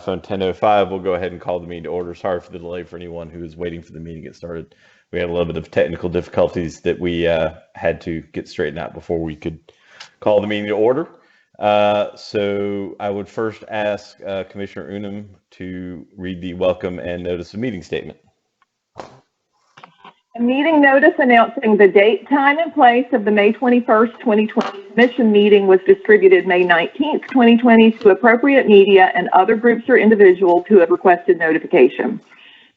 Phone 10:05. We'll go ahead and call the meeting to order. Sorry for the delay for anyone who was waiting for the meeting to get started. We had a little bit of technical difficulties that we had to get straightened out before we could call the meeting to order. So I would first ask Commissioner Unum to read the welcome and notice of meeting statement. A meeting notice announcing the date, time, and place of the May 21st, 2020 Commission meeting was distributed May 19th, 2020 to appropriate media and other groups or individuals who have requested notification.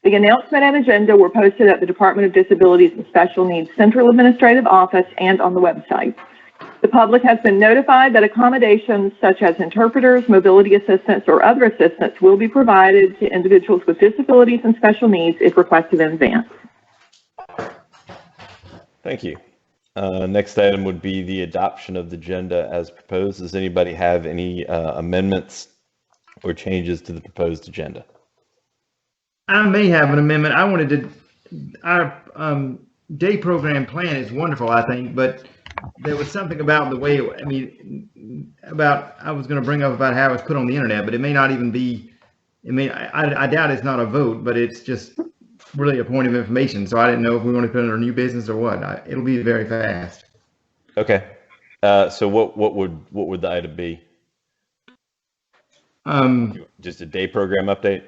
The announcement and agenda were posted at the Department of Disabilities and Special Needs Central Administrative Office and on the website. The public has been notified that accommodations such as interpreters, mobility assistance, or other assistance will be provided to individuals with disabilities and special needs if requested in advance. Thank you. Next item would be the adoption of the agenda as proposed. Does anybody have any amendments or changes to the proposed agenda? I may have an amendment. I wanted to, our day program plan is wonderful, I think, but there was something about the way, I was going to bring up about how it's put on the internet, but it may not even be, I doubt it's not a vote, but it's just really a point of information. So I didn't know if we want to put it under new business or what. It'll be very fast. Okay. So what would the item be? Just a day program update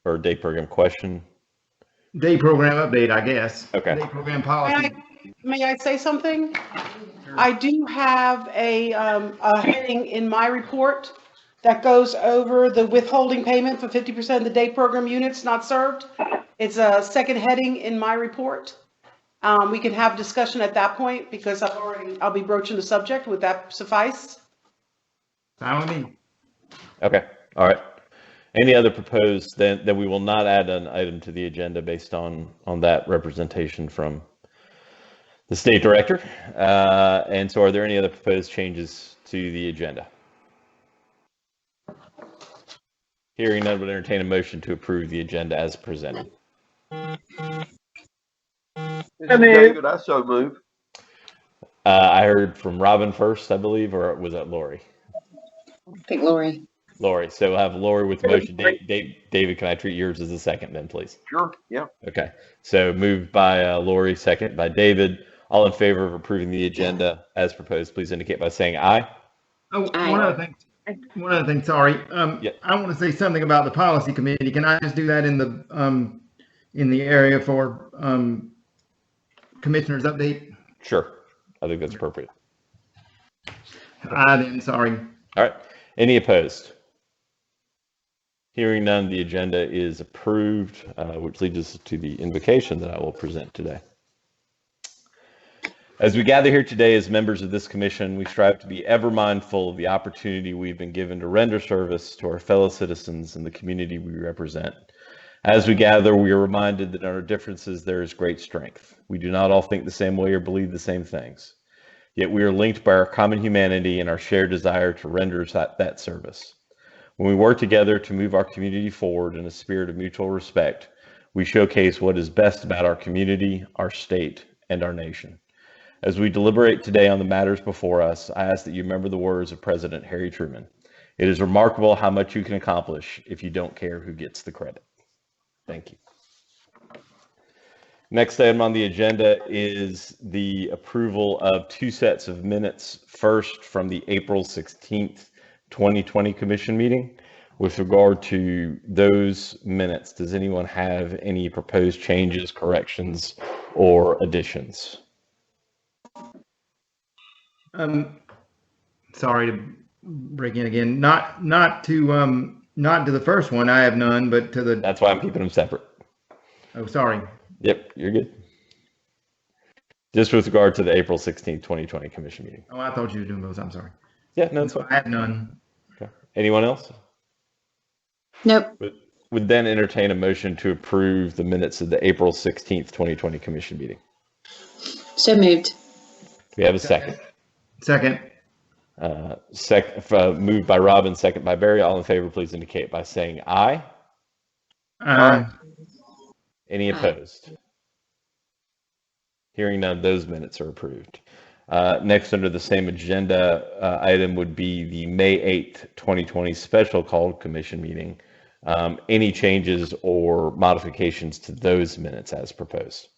or a day program question? Day program update, I guess. Okay. Day program policy. May I say something? Sure. I do have a heading in my report that goes over the withholding payment for 50% of the day program units not served. It's a second heading in my report. We can have discussion at that point because I'll be broaching the subject. Would that suffice? Fine with me. Okay. All right. Any other proposed? Then we will not add an item to the agenda based on that representation from the state director. And so, are there any other proposed changes to the agenda? Hearing none, would entertain a motion to approve the agenda as presented. David, I so move. I heard from Robin first, I believe, or was that Lori? I think Lori. Lori. So we'll have Lori with the motion. David, can I treat yours as a second then, please? Sure. Yeah. Okay. So moved by Lori, second by David. All in favor of approving the agenda as proposed, please indicate by saying aye. Oh, one other thing. Sorry. Yeah. I want to say something about the policy committee. Can I just do that in the area for commissioners update? Sure. I think that's appropriate. Sorry. All right. Any opposed? Hearing none, the agenda is approved, which leads us to the invocation that I will present today. As we gather here today as members of this commission, we strive to be ever mindful of the opportunity we've been given to render service to our fellow citizens and the community we represent. As we gather, we are reminded that in our differences, there is great strength. We do not all think the same way or believe the same things. Yet we are linked by our common humanity and our shared desire to render that service. When we work together to move our community forward in a spirit of mutual respect, we showcase what is best about our community, our state, and our nation. As we deliberate today on the matters before us, I ask that you remember the words of President Harry Truman. It is remarkable how much you can accomplish if you don't care who gets the credit. Thank you. Next item on the agenda is the approval of two sets of minutes. First, from the April 16th, 2020 commission meeting. With regard to those minutes, does anyone have any proposed changes, corrections, or additions? Sorry to break in again. Not to the first one. I have none, but to the. That's why I'm keeping them separate. Oh, sorry. Yep, you're good. Just with regard to the April 16th, 2020 commission meeting. Oh, I thought you were doing those. I'm sorry. Yeah, no, that's fine. I have none. Okay. Anyone else? Nope. Would then entertain a motion to approve the minutes of the April 16th, 2020 commission meeting. So moved. We have a second. Second. Moved by Robin, second by Barry. All in favor, please indicate by saying aye. Any opposed? Hearing none, those minutes are approved. Next, under the same agenda item would be the May 8th, 2020 special called commission meeting. Any changes or modifications to those minutes as proposed?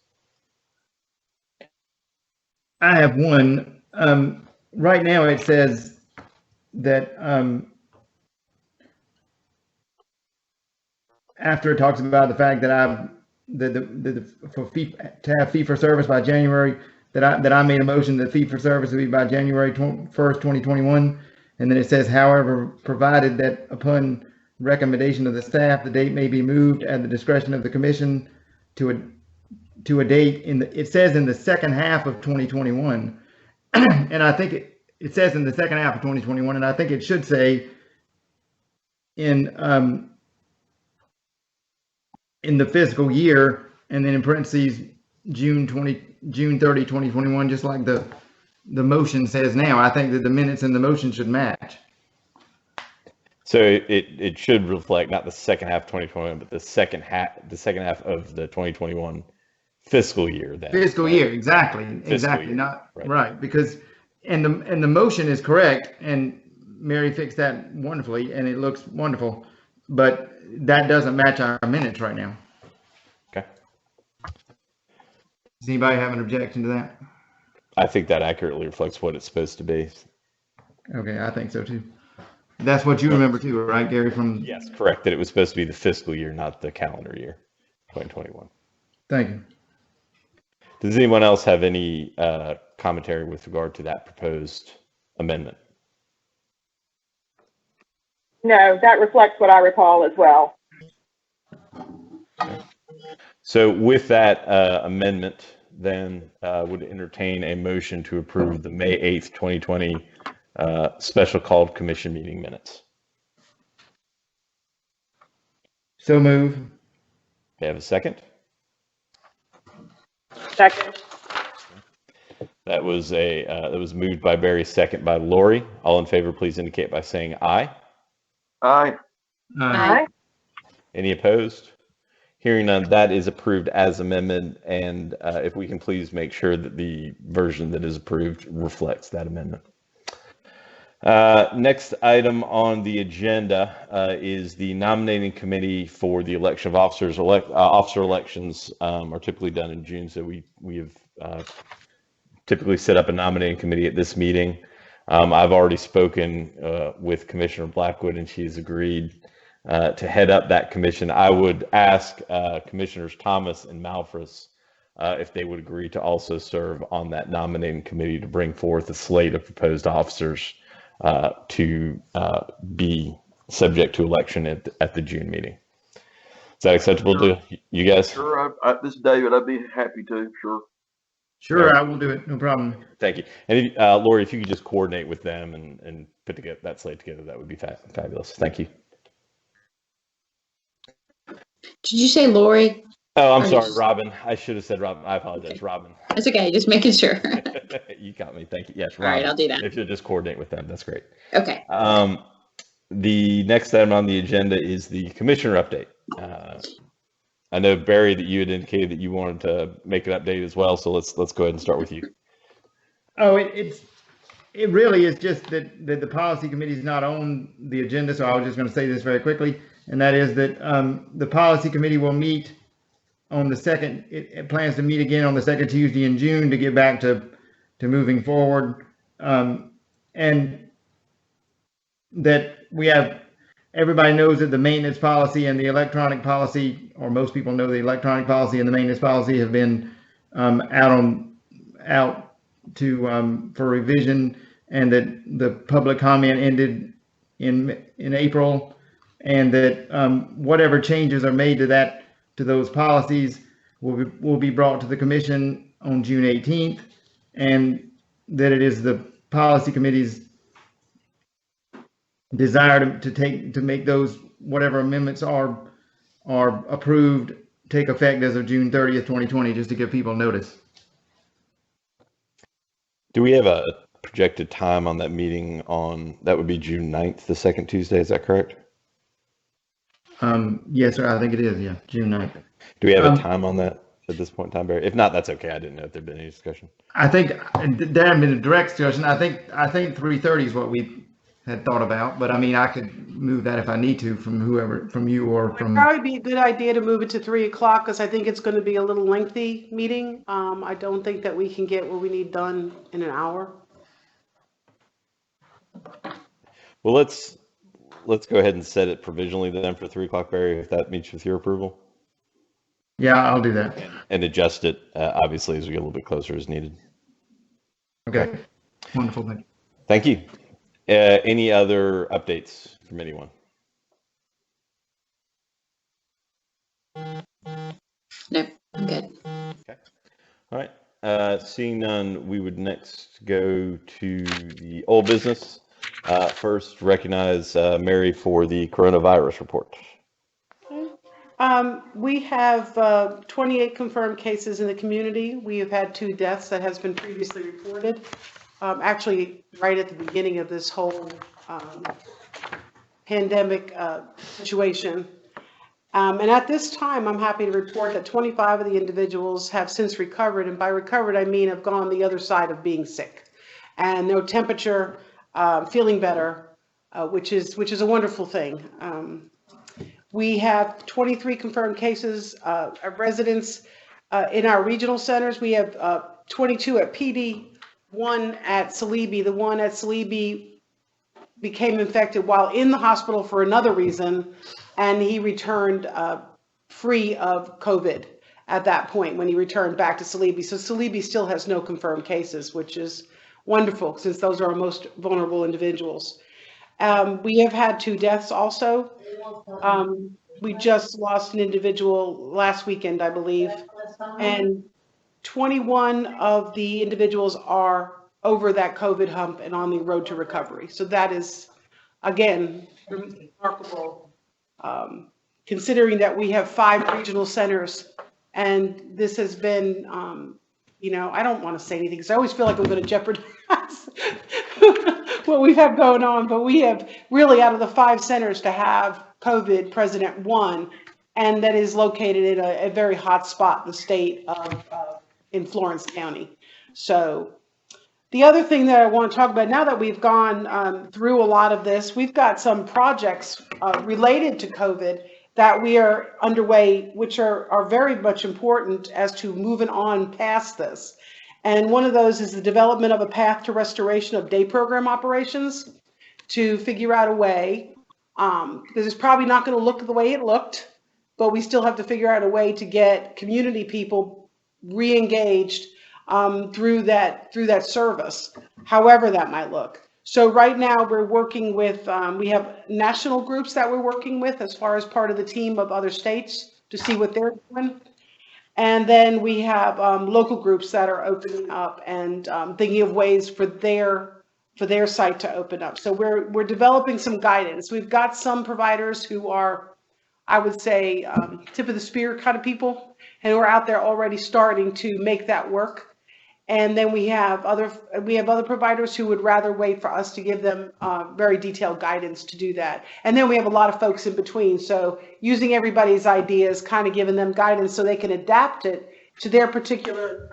I have one. Right now it says that after it talks about the fact that to have fee for service by January, that I made a motion that fee for service would be by January 1st, 2021. And then it says, however, provided that upon recommendation of the staff, the date may be moved at the discretion of the commission to a date it says in the second half of 2021. And I think it says in the second half of 2021, and I think it should say in the fiscal year, and then in parentheses, June 30, 2021, just like the motion says now. I think that the minutes and the motion should match. So it should reflect not the second half of 2021, but the second half of the 2021 fiscal year. Then Fiscal year, exactly, year, not right. Because and the motion is correct, and Mary fixed that wonderfully, and it looks wonderful, but that doesn't match our minutes right now. Okay. Does anybody have an objection to that? I think that accurately reflects what it's supposed to be. Okay, I think so too. That's what you remember too, right, Gary? Yes, correct. That it was supposed to be the fiscal year, not the calendar year, 2021. Thank you. Does anyone else have any commentary with regard to that proposed amendment? No, that reflects what I recall as well. So with that amendment, then would entertain a motion to approve the May 8th, 2020 special called commission meeting minutes. So move. Do you have a second? Second. That was moved by Barry, second by Lori. All in favor, please indicate by saying aye. Aye. Aye. Any opposed? Hearing none, that is approved as amendment. And if we can please make sure that the version that is approved reflects that amendment. Next item on the agenda is the nominating committee for the election of officers. Officer elections are typically done in June, so we have typically set up a nominating committee at this meeting. I've already spoken with Commissioner Blackwood, and she's agreed to head up that commission. I would ask Commissioners Thomas and Malfris if they would agree to also serve on that nominating committee to bring forth a slate of proposed officers to be subject to election at the June meeting. Is that acceptable to you guys? Sure. This is David. I'd be happy to. Sure. Sure, I will do it. No problem. Thank you. And Lori, if you could just coordinate with them and put together that slate together, that would be fabulous. Thank you. Did you say Lori? Oh, I'm sorry, Robin. I should have said Robin. I apologize, Okay. Robin. That's okay. Just making sure. You got me. Thank you. Yes, All Robin. right, I'll do that. If you'll just coordinate with them, that's great. Okay. The next item on the agenda is the commissioner update. I know, Barry, that you had indicated that you wanted to make an update as well, so let's go ahead and start with you. Oh, it really is just that the policy committee is not on the agenda, so I was just going to say this very quickly, and that is that the policy committee will meet on the second. It plans to meet again on the second Tuesday in June to get back to moving forward, and that we have. Everybody knows that the maintenance policy and the electronic policy, or most people know the electronic policy and the maintenance policy, have been out for revision, and that the public comment ended in April, and that whatever changes are made to those policies will be brought to the commission on June 18th, and that it is the policy committee's desire to make those whatever amendments are approved take effect as of June 30th, 2020, just to give people notice. Do we have a projected time on that meeting that would be June 9th, the second Tuesday, is that correct? Yes, sir, I think it is, yeah, June 9th. Do we have a time on that at this point in time, Barry? If not, that's okay. I didn't know if there'd been any discussion. I think there hadn't been a direct discussion. I think 3:30 is what we had thought about, but I mean, I could move that if I need to from whoever, from you or It'd from, probably be a good idea to move it to 3 o'clock because I think it's going to be a little lengthy meeting. I don't think that we can get what we need done in an hour. Well, let's go ahead and set it provisionally then for 3 o'clock, Barry, if that meets with your approval, yeah, I'll do that. and adjust it, obviously, as we get a little bit closer as needed. Okay, wonderful, thank you. Thank you. Any other updates from anyone? No, I'm good. All right. Seeing none, we would next go to the old business. First, recognize Mary for the coronavirus report. We have 28 confirmed cases in the community. We have had 2 deaths that has been previously reported. Actually, right at the beginning of this whole pandemic situation. And at this time, I'm happy to report that 25 of the individuals have since recovered. And by recovered, I mean have gone the other side of being sick. And no temperature, feeling better, which is a wonderful thing. We have 23 confirmed cases of residents in our regional centers. We have 22 at PD, 1 at Salibi. The one at Salibi became infected while in the hospital for another reason, and he returned free of COVID at that point when he returned back to Salibi. So Salibi still has no confirmed cases, which is wonderful since those are our most vulnerable individuals. We have had 2 deaths also. We just lost an individual last weekend, I believe, and 21 of the individuals are over that COVID hump and on the road to recovery. So that is, again, remarkable, considering that we have 5 regional centers, and this has been, I don't want to say anything because I always feel like I'm going to jeopardize what we have going on, but we have really, out of the 5 centers, to have COVID present at 1, and that is located in a very hot spot in the state of in Florence County. So the other thing that I want to talk about, now that we've gone through a lot of this, we've got some projects related to COVID that we are underway, which are very much important as to moving on past this. And one of those is the development of a path to restoration of day program operations to figure out a way, because it's probably not going to look the way it looked, but we still have to figure out a way to get community people re-engaged through that service, however that might look. So right now we're working with, we have national groups that we're working with as far as part of the team of other states to see what they're doing. And then we have local groups that are opening up and thinking of ways for their site to open up. So we're developing some guidance. We've got some providers who are, I would say, tip of the spear kind of people, and who are out there already starting to make that work. And then we have other providers who would rather wait for us to give them very detailed guidance to do that. And then we have a lot of folks in between. So using everybody's ideas, kind of giving them guidance so they can adapt it to their particular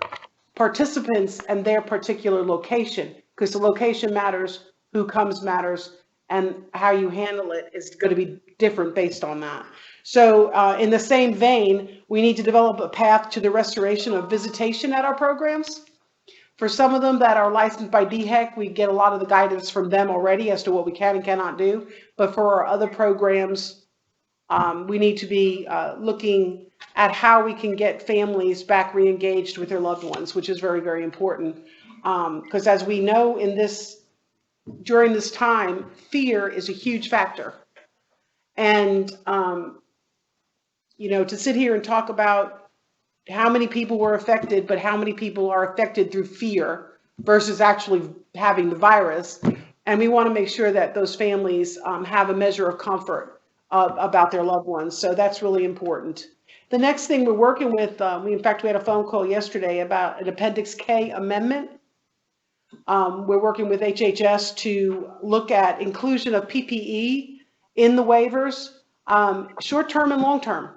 participants and their particular location, because the location matters, who comes matters, and how you handle it is going to be different based on that. So in the same vein, we need to develop a path to the restoration of visitation at our programs. For some of them that are licensed by DHEC, we get a lot of the guidance from them already as to what we can and cannot do. But for our other programs, we need to be looking at how we can get families back re-engaged with their loved ones, which is very, very important. Because as we know during this time, fear is a huge factor. And, to sit here and talk about how many people were affected, but how many people are affected through fear versus actually having the virus. And we want to make sure that those families have a measure of comfort about their loved ones. So that's really important. The next thing we're working with, in fact, we had a phone call yesterday about an Appendix K amendment. We're working with HHS to look at inclusion of PPE in the waivers, short-term and long-term.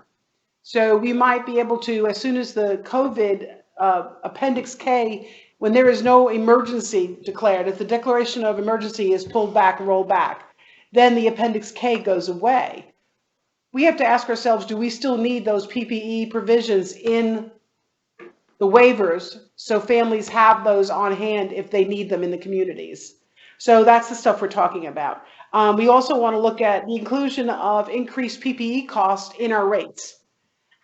So we might be able to, as soon as the COVID Appendix K when there is no emergency declared, if the declaration of emergency is pulled back and rolled back, then the Appendix K goes away. We have to ask ourselves, do we still need those PPE provisions in the waivers so families have those on hand if they need them in the communities? So that's the stuff we're talking about. We also want to look at the inclusion of increased PPE cost in our rates.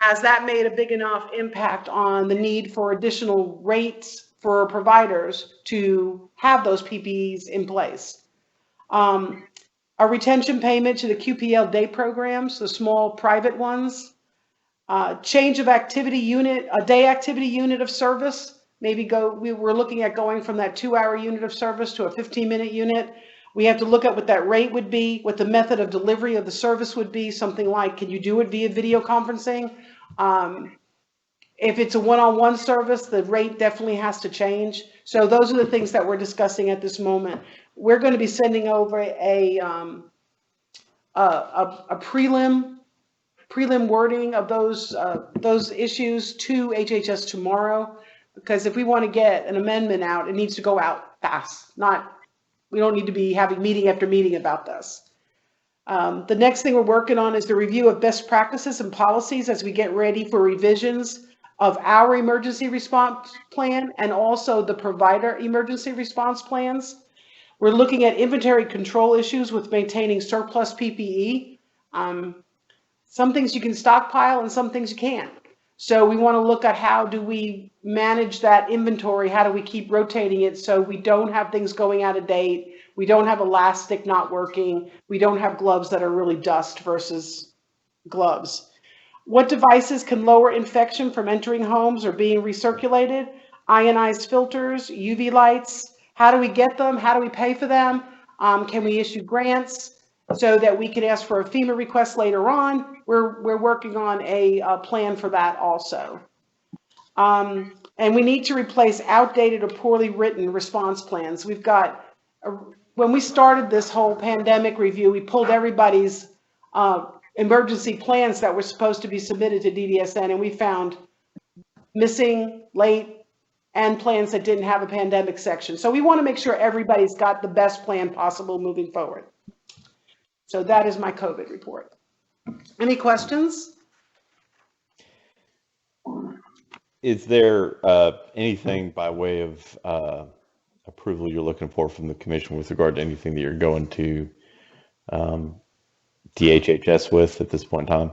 Has that made a big enough impact on the need for additional rates for providers to have those PPEs in place? A retention payment to the QPL day programs, the small private ones. Change of activity unit, a day activity unit of service. Maybe we're looking at going from that 2-hour unit of service to a 15-minute unit. We have to look at what that rate would be, what the method of delivery of the service would be, something like, can you do it via video conferencing? If it's a one-on-one service, the rate definitely has to change. So those are the things that we're discussing at this moment. We're going to be sending over a prelim wording of those issues to HHS tomorrow, because if we want to get an amendment out, it needs to go out fast. We don't need to be having meeting after meeting about this. The next thing we're working on is the review of best practices and policies as we get ready for revisions of our emergency response plan and also the provider emergency response plans. We're looking at inventory control issues with maintaining surplus PPE. Some things you can stockpile and some things you can't. So we want to look at how do we manage that inventory? How do we keep rotating it so we don't have things going out of date? We don't have elastic not working. We don't have gloves that are really dust versus gloves. What devices can lower infection from entering homes or being recirculated? Ionized filters, UV lights. How do we get them? How do we pay for them? Can we issue grants so that we can ask for a FEMA request later on? We're working on a plan for that also. And we need to replace outdated or poorly written response plans. We've got, when we started this whole pandemic review, we pulled everybody's emergency plans that were supposed to be submitted to DDSN, and we found missing, late, and plans that didn't have a pandemic section. So we want to make sure everybody's got the best plan possible moving forward. So that is my COVID report. Any questions? Is there anything by way of approval you're looking for from the commission with regard to anything that you're going to DHHS with at this point in time?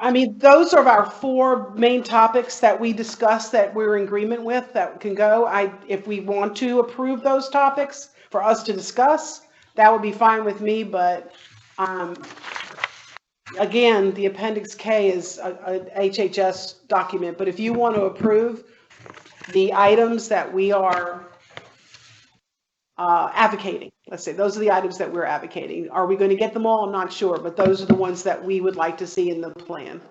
I mean, those are our 4 main topics that we discussed that we're in agreement with that can go. If we want to approve those topics for us to discuss, that would be fine with me. But again, the Appendix K is a HHS document. But if you want to approve the items that we are advocating, let's say those are the items that we're advocating. Are we going to get them all? I'm not sure, but those are the ones that we would like to see in the plan.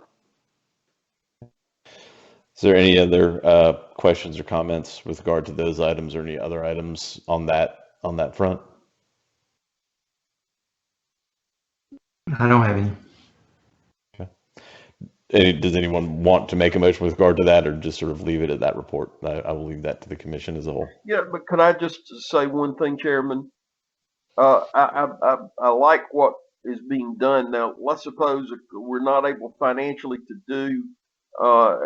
Is there any other questions or comments with regard to those items or any other items on that front? I don't have any. Does anyone want to make a motion with regard to that, or just sort of leave it at that report? I will leave that to the commission as a whole. Yeah, but could I just say one thing, Chairman? I like what is being done. Now, let's suppose we're not able financially to do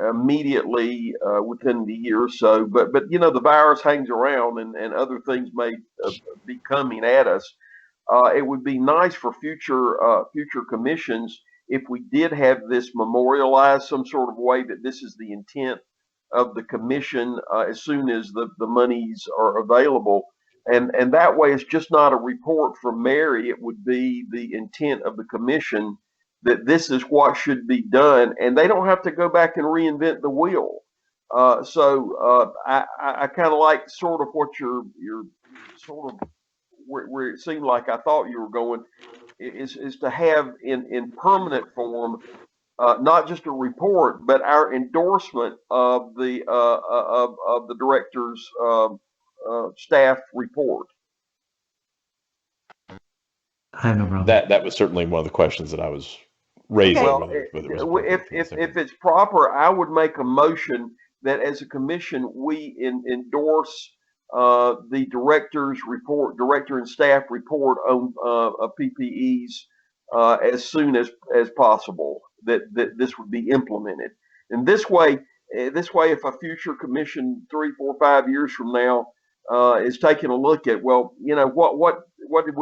immediately within the year or so, but you know, the virus hangs around and other things may be coming at us. It would be nice for future commissions if we did have this memorialized some sort of way that this is the intent of the commission as soon as the monies are available. And that way it's just not a report from Mary. It would be the intent of the commission that this is what should be done, and they don't have to go back and reinvent the wheel. So I kind of like sort of what you're sort of where it seemed like I thought you were going is to have in permanent form not just a report, but our endorsement of the director's staff report. I have no problem. That was certainly one of the questions that I was raising. Well, whether it was if it's proper, I would make a motion that as a commission, we endorse the director and staff report on PPEs as soon as possible, that this would be implemented. And this way, if a future commission 3, 4, 5 years from now is taking a look at, well, you know, what did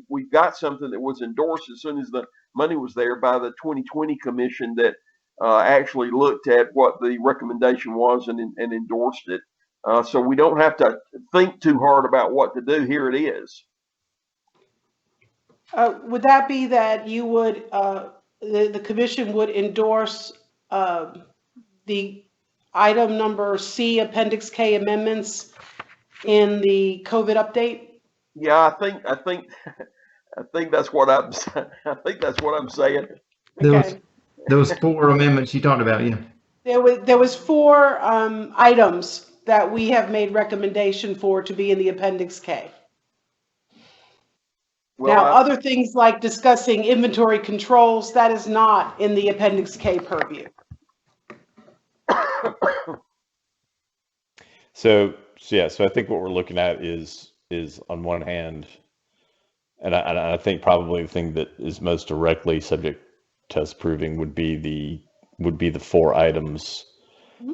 we've got something that was endorsed as soon as the money was there by the 2020 commission that actually looked at what the recommendation was and endorsed it. So we don't have to think too hard about what to do. Here it is. Would that be that you would, the commission would endorse the item number C, Appendix K amendments in the COVID update? Yeah, I think that's what I'm saying. Okay. Those 4 amendments you talked about, yeah. There was 4 items that we have made recommendation for to be in the Appendix K. Well, Now, other things like discussing inventory controls, that is not in the Appendix K purview. So I think what we're looking at is on one hand, and I think probably the thing that is most directly subject to us proving would be the 4 items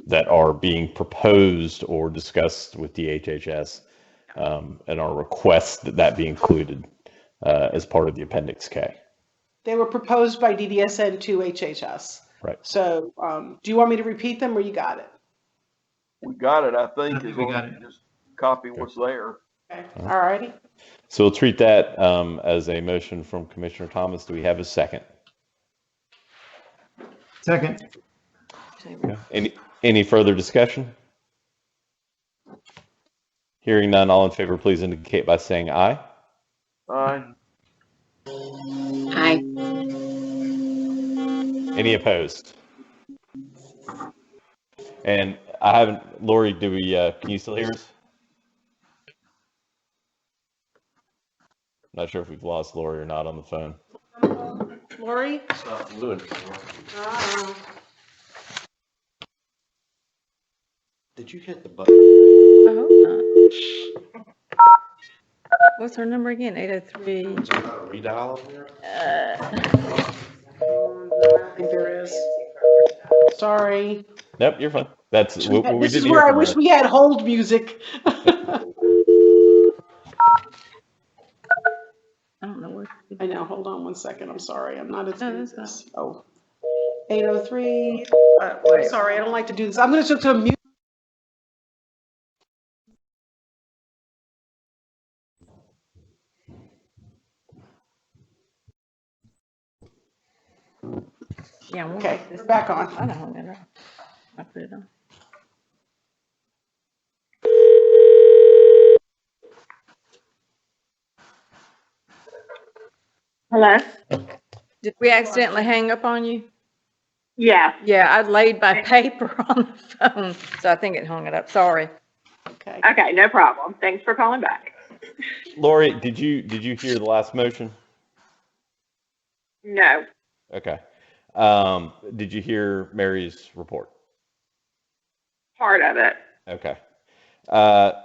that are being proposed or discussed with DHHS, and our request that be included as part of the Appendix K. They were proposed by DDSN to HHS. Right. So do you want me to repeat them or you got it? We got it, I think. I think we got it. Just copy what's there. Okay. All righty. So we'll treat that as a motion from Commissioner Thomas. Do we have a second? Second. Okay. Any further discussion? Hearing none, all in favor, please indicate by saying aye. Aye. Aye. Any opposed? And I haven't, Lori, can you still hear us? Not sure if we've lost Lori or not on the phone. Lori? Did you hit the button? I hope not. What's her number again? 803. Is there not a redial in there? I think there is. Sorry. Nope, you're fine. That's what we This did is hear where I from wish her. we had hold music. I don't know where. I know. Hold on one second. I'm sorry. I'm not as No, good at that's this. Oh. 803. Wait. Sorry, I don't like to do this. I'm going to switch to mute. Yeah, we'll Okay, make this- we're back on. I don't hung it up. I put it on. Hello? Did we accidentally hang up on you? Yeah. Yeah, I laid my paper on the phone, so I think it hung it up. Sorry. Okay. Okay, no problem. Thanks for calling back. Lori, did you hear the last motion? No. Okay. Did you hear Mary's report? Part of it. Okay.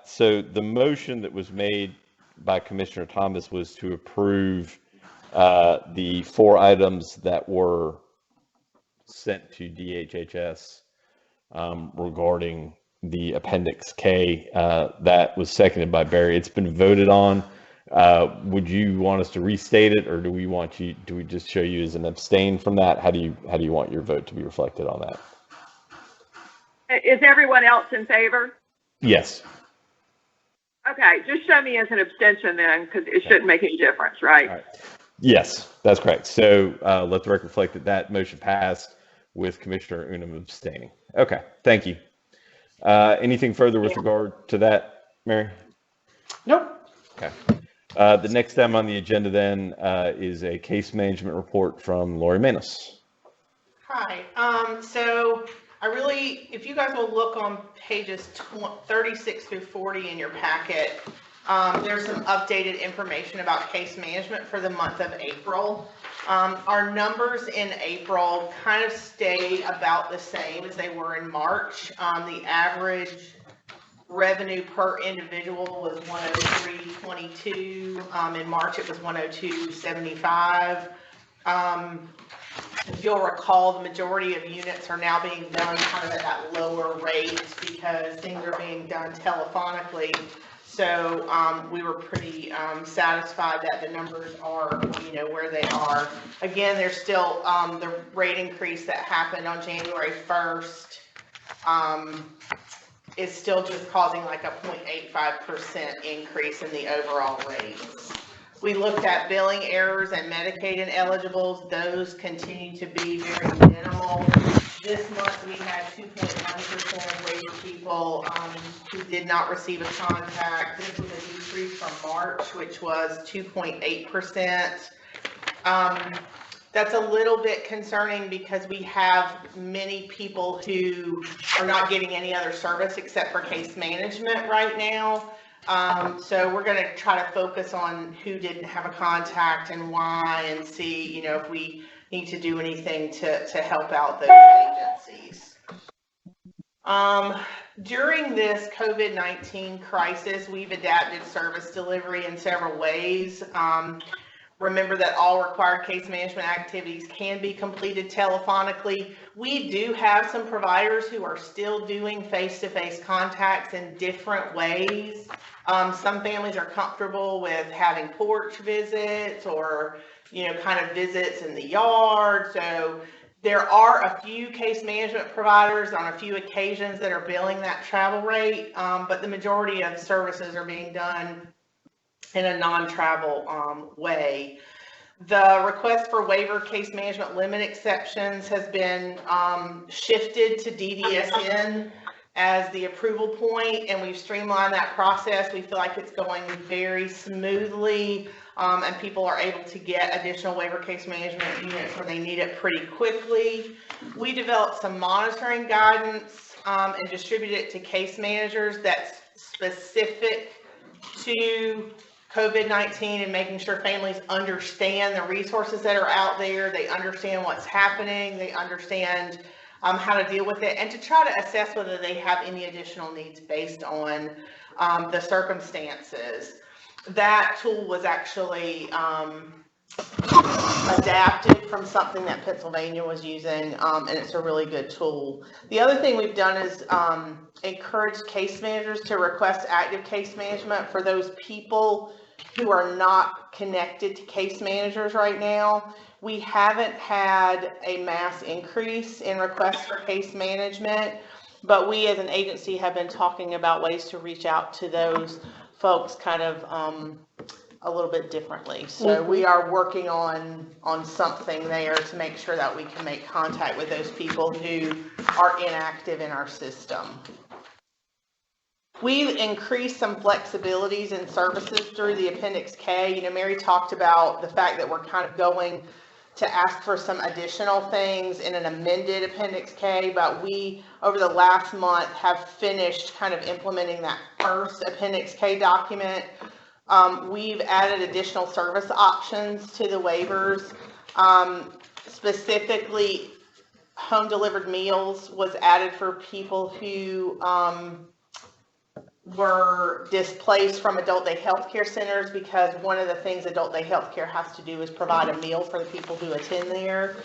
So the motion that was made by Commissioner Thomas was to approve the 4 items that were sent to DHHS regarding the Appendix K. That was seconded by Barry. It's been voted on. Would you want us to restate it, or do we just show you as an abstain from that? How do you want your vote to be reflected on that? Is everyone else in favor? Yes. Okay, just show me as an abstention then, because it shouldn't make any difference, right? All right. Yes, that's correct. So let the record reflect that motion passed with Commissioner Unum abstaining. Okay, thank you. Anything further with regard to that, Mary? Nope. Okay. The next item on the agenda then is a case management report from Lori Manis. Hi, so if you guys will look on pages 36 through 40 in your packet, There's some updated information about case management for the month of April. Our numbers in April kind of stayed about the same as they were in March. The average revenue per individual was 103.22. In March, it was 102.75. If you'll recall, the majority of units are now being done kind of at that lower rate because things are being done telephonically. So we were pretty satisfied that the numbers are, where they are. Again, there's still the rate increase that happened on January 1st is still just causing like a 0.85% increase in the overall rates. We looked at billing errors and Medicaid ineligibles. Those continue to be very minimal. This month we had 2.1% of waiver people who did not receive a contact. This was a decrease from March, which was 2.8%. That's a little bit concerning because we have many people who are not getting any other service except for case management right now. So we're going to try to focus on who didn't have a contact and why, and see, if we need to do anything to help out those agencies. During this COVID-19 crisis, we've adapted service delivery in several ways. Remember that all required case management activities can be completed telephonically. We do have some providers who are still doing face-to-face contacts in different ways. Some families are comfortable with having porch visits or, kind of visits in the yard. So there are a few case management providers on a few occasions that are billing that travel rate, but the majority of services are being done in a non-travel way. The request for waiver case management limit exceptions has been shifted to DDSN as the approval point, and we've streamlined that process. We feel like it's going very smoothly, and people are able to get additional waiver case management units where they need it pretty quickly. We developed some monitoring guidance and distributed it to case managers that's specific to COVID-19 and making sure families understand the resources that are out there. They understand what's happening. They understand how to deal with it, and to try to assess whether they have any additional needs based on the circumstances. That tool was actually adapted from something that Pennsylvania was using, and it's a really good tool. The other thing we've done is encourage case managers to request active case management for those people who are not connected to case managers right now. We haven't had a mass increase in requests for case management, but we as an agency have been talking about ways to reach out to those folks kind of a little bit differently. So we are working on something there to make sure that we can make contact with those people who are inactive in our system. We've increased some flexibilities in services through the Appendix K. Mary talked about the fact that we're kind of going to ask for some additional things in an amended Appendix K, but we, over the last month, have finished kind of implementing that first Appendix K document. We've added additional service options to the waivers. Specifically, home delivered meals was added for people who were displaced from adult day health care centers, because one of the things adult day health care has to do is provide a meal for the people who attend there.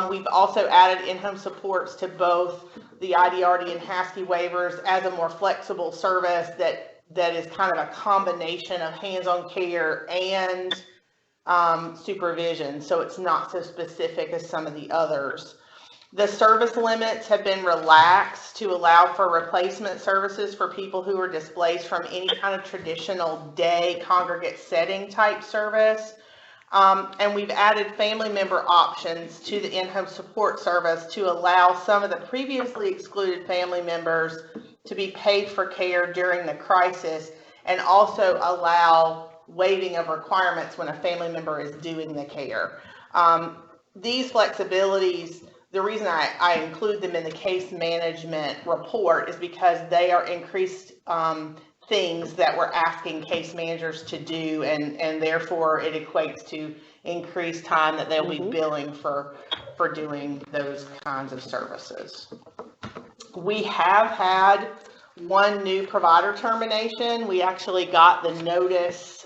We've also added in-home supports to both the IDRD and HASKI waivers as a more flexible service that is kind of a combination of hands-on care and supervision, so it's not so specific as some of the others. The service limits have been relaxed to allow for replacement services for people who are displaced from any kind of traditional day congregate setting type service. And we've added family member options to the in-home support service to allow some of the previously excluded family members to be paid for care during the crisis, and also allow waiving of requirements when a family member is doing the care. These flexibilities, the reason I include them in the case management report is because they are increased things that we're asking case managers to do, and therefore it equates to increased time that they'll be billing for doing those kinds of services. We have had one new provider termination. We actually got the notice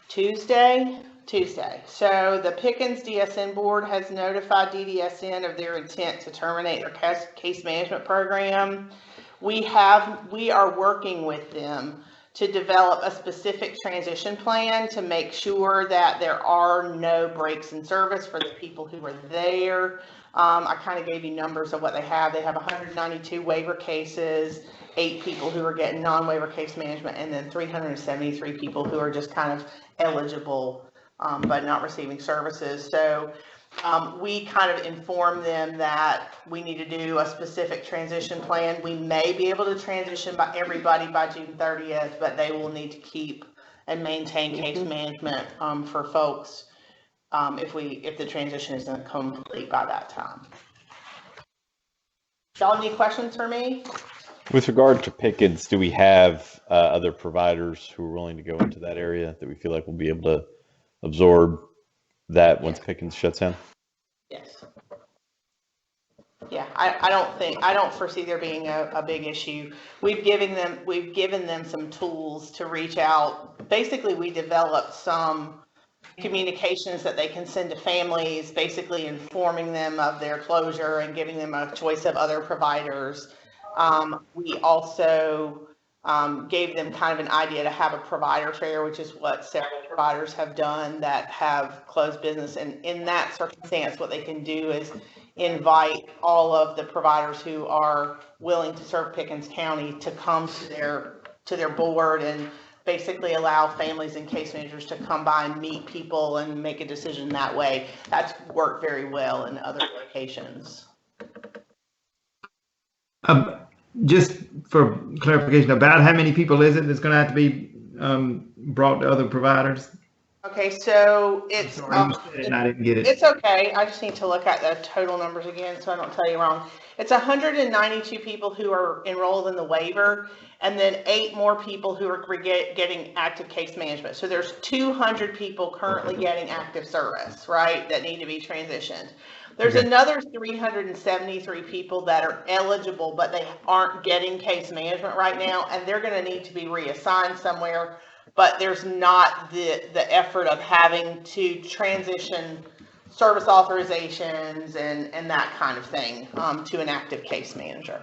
Tuesday. So the Pickens DSN board has notified DDSN of their intent to terminate their case management program. We are working with them to develop a specific transition plan to make sure that there are no breaks in service for the people who are there. I kind of gave you numbers of what they have. They have 192 waiver cases, 8 people who are getting non-waiver case management, and then 373 people who are just kind of eligible but not receiving services. So we kind of inform them that we need to do a specific transition plan. We may be able to transition everybody by June 30th, but they will need to keep and maintain case management for folks if the transition isn't complete by that time. Y'all have any questions for me? With regard to Pickens, do we have other providers who are willing to go into that area that we feel like we'll be able to absorb that once Pickens shuts down? Yes. Yeah, I don't foresee there being a big issue. We've given them some tools to reach out. Basically, we developed some communications that they can send to families, basically informing them of their closure and giving them a choice of other providers. We also gave them kind of an idea to have a provider fair, which is what several providers have done that have closed business. And in that circumstance, what they can do is invite all of the providers who are willing to serve Pickens County to come to their board and basically allow families and case managers to come by and meet people and make a decision that way. That's worked very well in other locations. Just for clarification, about how many people is it that's going to have to be brought to other providers? Okay, so it's Sorry, you said it and I didn't get it. It's okay. I just need to look at the total numbers again so I don't tell you wrong. It's 192 people who are enrolled in the waiver, and then 8 more people who are getting active case management. So there's 200 people currently getting active service, right, that need to be transitioned. There's another 373 people that are eligible, but they aren't getting case management right now, and they're going to need to be reassigned somewhere. But there's not the effort of having to transition service authorizations and that kind of thing to an active case manager.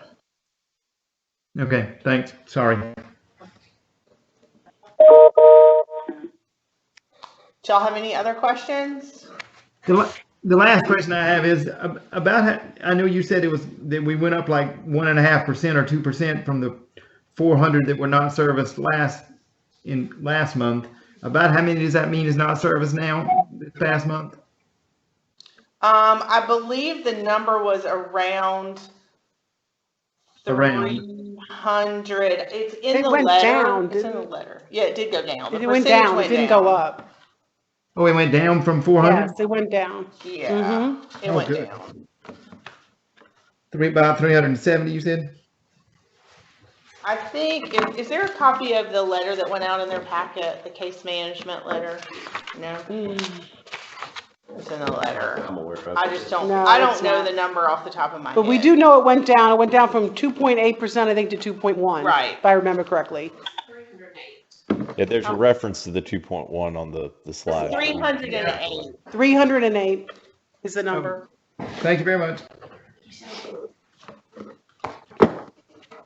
Okay, thanks. Sorry. Do y'all have any other questions? The last question I have is about, I know you said it was that we went up like 1.5% or 2% from the 400 that were not serviced last month. About how many does that mean is not serviced now this past month? I believe the number was around 300. It's in the letter. It's in the letter. Yeah, it did go down. It went down. It didn't go up. Oh, it went down from 400? Yes, it went down. Yeah, it went down. About 370, you said? I think, is there a copy of the letter that went out in their packet, the case management letter? No? It's in the letter. I'm aware of it. I just don't, No, I don't it's know not. the number off the top of my head. But we do know it went down. It went down from 2.8%, I think, to 2.1. Right. If I remember correctly. Yeah, there's a reference to the 2.1 on the slide. 308. 308 is the number. Thank you very much.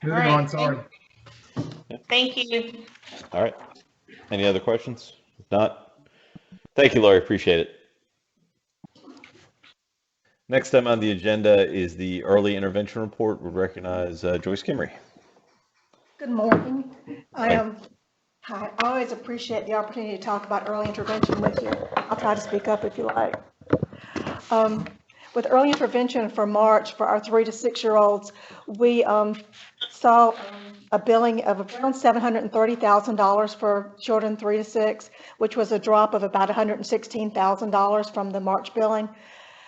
Moving right, on, sorry. Thank you. All right. Any other questions? If not, thank you, Lori. Appreciate it. Next item on the agenda is the early intervention report. We'll recognize Joyce Kimmery. Good morning. Hi. I always appreciate the opportunity to talk about early intervention with you. I'll try to speak up if you like. With early intervention for March for our 3 to 6 year olds, we saw a billing of around $730,000 for children 3 to 6, which was a drop of about $116,000 from the March billing.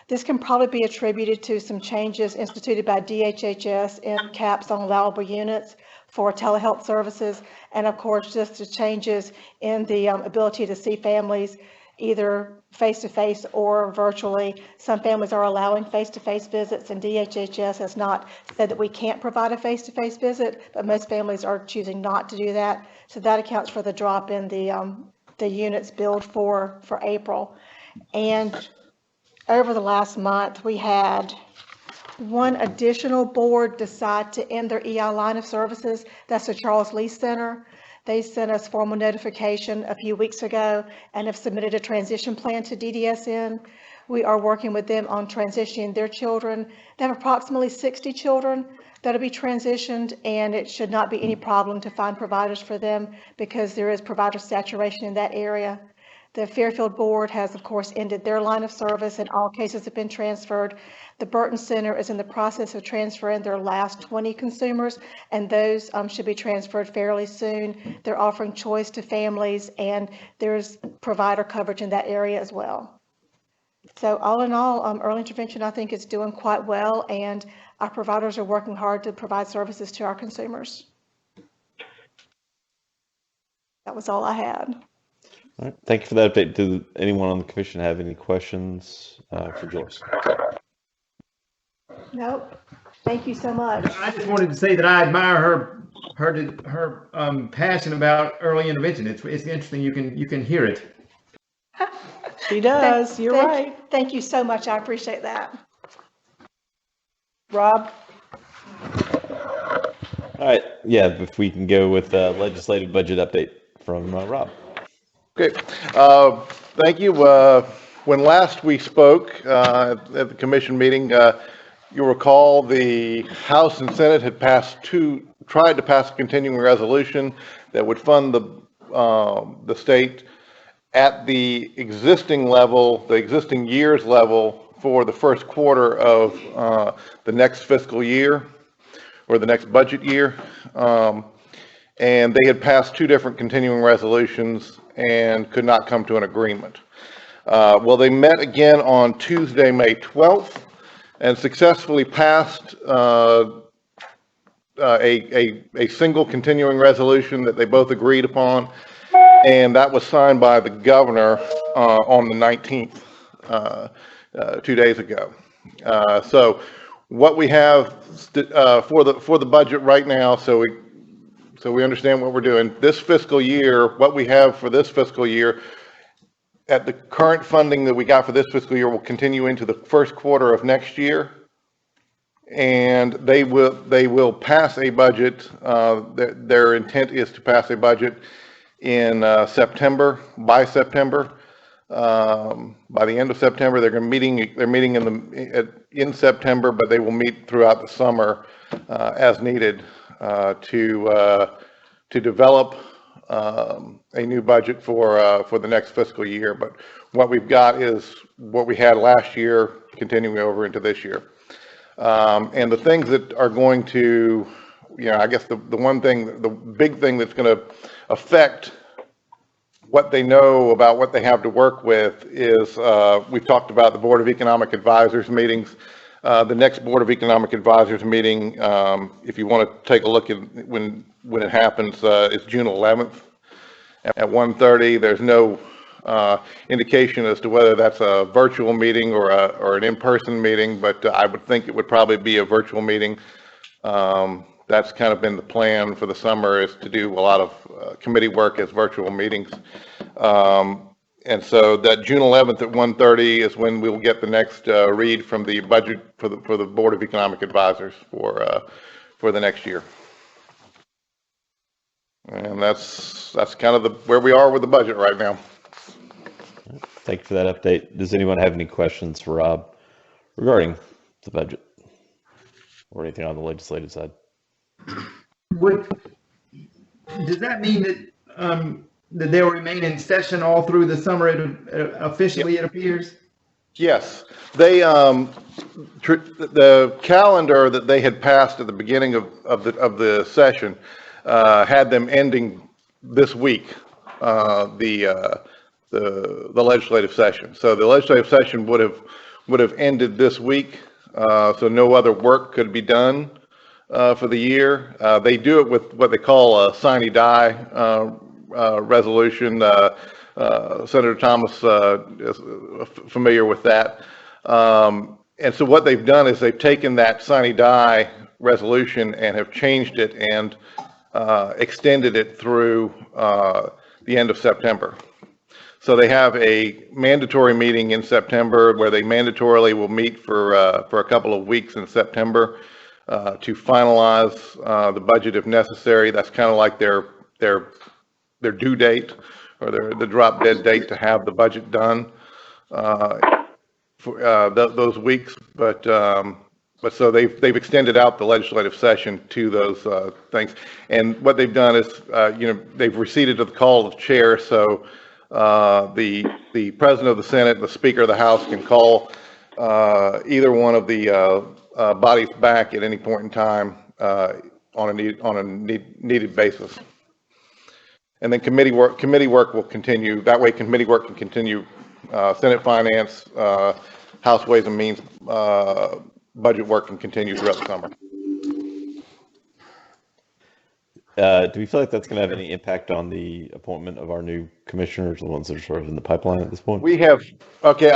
This can probably be attributed to some changes instituted by DHHS in caps on allowable units for telehealth services, and of course, just the changes in the ability to see families either face-to-face or virtually. Some families are allowing face-to-face visits, and DHHS has not said that we can't provide a face-to-face visit, but most families are choosing not to do that. So that accounts for the drop in the units billed for April. And over the last month, we had one additional board decide to end their EI line of services. That's the Charles Lee Center. They sent us formal notification a few weeks ago and have submitted a transition plan to DDSN. We are working with them on transitioning their children. They have approximately 60 children that'll be transitioned, and it should not be any problem to find providers for them because there is provider saturation in that area. The Fairfield Board has, of course, ended their line of service, and all cases have been transferred. The Burton Center is in the process of transferring their last 20 consumers, and those should be transferred fairly soon. They're offering choice to families, and there's provider coverage in that area as well. So all in all, early intervention, I think, is doing quite well, and our providers are working hard to provide services to our consumers. That was all I had. All right. Thank you for that update. Does anyone on the commission have any questions for Joyce? Nope. Thank you so much. I just wanted to say that I admire her passion about early intervention. It's interesting. You can hear it. She does. You're right. Thank you so much. I appreciate that. Rob? All right. Yeah, if we can go with legislative budget update from Rob. Okay. Thank you. When last we spoke at the commission meeting, you'll recall the House and Senate had tried to pass a continuing resolution that would fund the state at the existing level, the existing year's level for the first quarter of the next fiscal year or the next budget year. And they had passed two different continuing resolutions and could not come to an agreement. Well, they met again on Tuesday, May 12th, and successfully passed a single continuing resolution that they both agreed upon, and that was signed by the governor on the 19th, 2 days ago. So what we have for the budget right now, so we understand what we're doing. This fiscal year, what we have for this fiscal year, at the current funding that we got for this fiscal year will continue into the first quarter of next year. And they will pass a budget. Their intent is to pass a budget in September, by September. By the end of September, they're meeting in September, but they will meet throughout the summer as needed to develop a new budget for the next fiscal year. But what we've got is what we had last year continuing over into this year. And the things that are going to, I guess the big thing that's going to affect what they know about what they have to work with is, we've talked about the Board of Economic Advisors meetings. The next Board of Economic Advisors meeting, if you want to take a look at when it happens, is June 11th at 1:30. There's no indication as to whether that's a virtual meeting or an in-person meeting, but I would think it would probably be a virtual meeting. That's kind of been the plan for the summer, is to do a lot of committee work as virtual meetings. And so that June 11th at 1:30 is when we'll get the next read from the budget for the Board of Economic Advisors for the next year. And that's kind of where we are with the budget right now. Thank you for that update. Does anyone have any questions for Rob regarding the budget or anything on the legislative side? Does that mean that they'll remain in session all through the summer? Officially, It appears. Yes, they the calendar that they had passed at the beginning of the session had them ending this week, the legislative session. So the legislative session would would have ended this week, so no other work could be done for the year. They do it with what they call a sine die resolution. Senator Thomas is familiar with that. And so what they've done is they've taken that sine die resolution and have changed it and extended it through the end of September. So they have a mandatory meeting in September where they mandatorily will meet for a couple of weeks in September to finalize the budget if necessary. That's kind of like their due date or the drop dead date to have the budget done for those weeks. But so they've extended out the legislative session to those things. And what they've done is, they've receded to the call of chair. So the president of the Senate and the Speaker of the House can call either one of the bodies back at any point in time on a needed basis. And then committee work will continue. That way, committee work can continue. Senate Finance, House Ways and Means, budget work can continue throughout the summer. Do we feel like that's going to have any impact on the appointment of our new commissioners, the ones that are sort of in the pipeline at this point? We have, okay,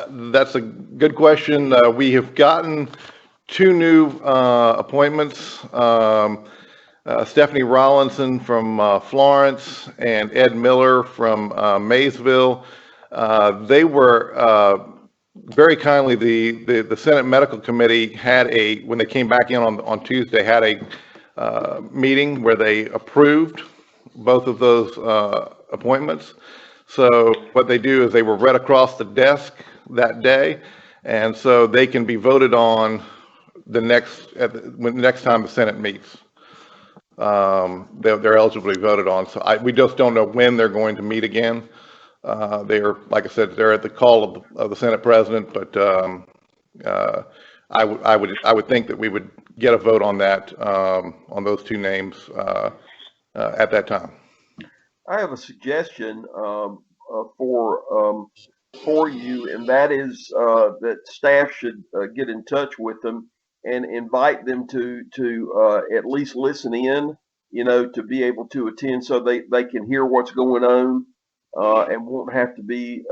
that's a good question. We have gotten 2 new appointments. Stephanie Rollinson from Florence and Ed Miller from Maysville. They were very kindly, the Senate Medical Committee had when they came back in on Tuesday, had a meeting where they approved both of those appointments. So what they do is they were read across the desk that day, and so they can be voted on the next time the Senate meets. They're eligible to be voted on. So we just don't know when they're going to meet again. They're, like I said, they're at the call of the Senate President, but I would think that we would get a vote on that, on those 2 names at that time. I have a suggestion for you, and that is that staff should get in touch with them and invite them to at least listen in, to be able to attend so they can hear what's going on and won't have to be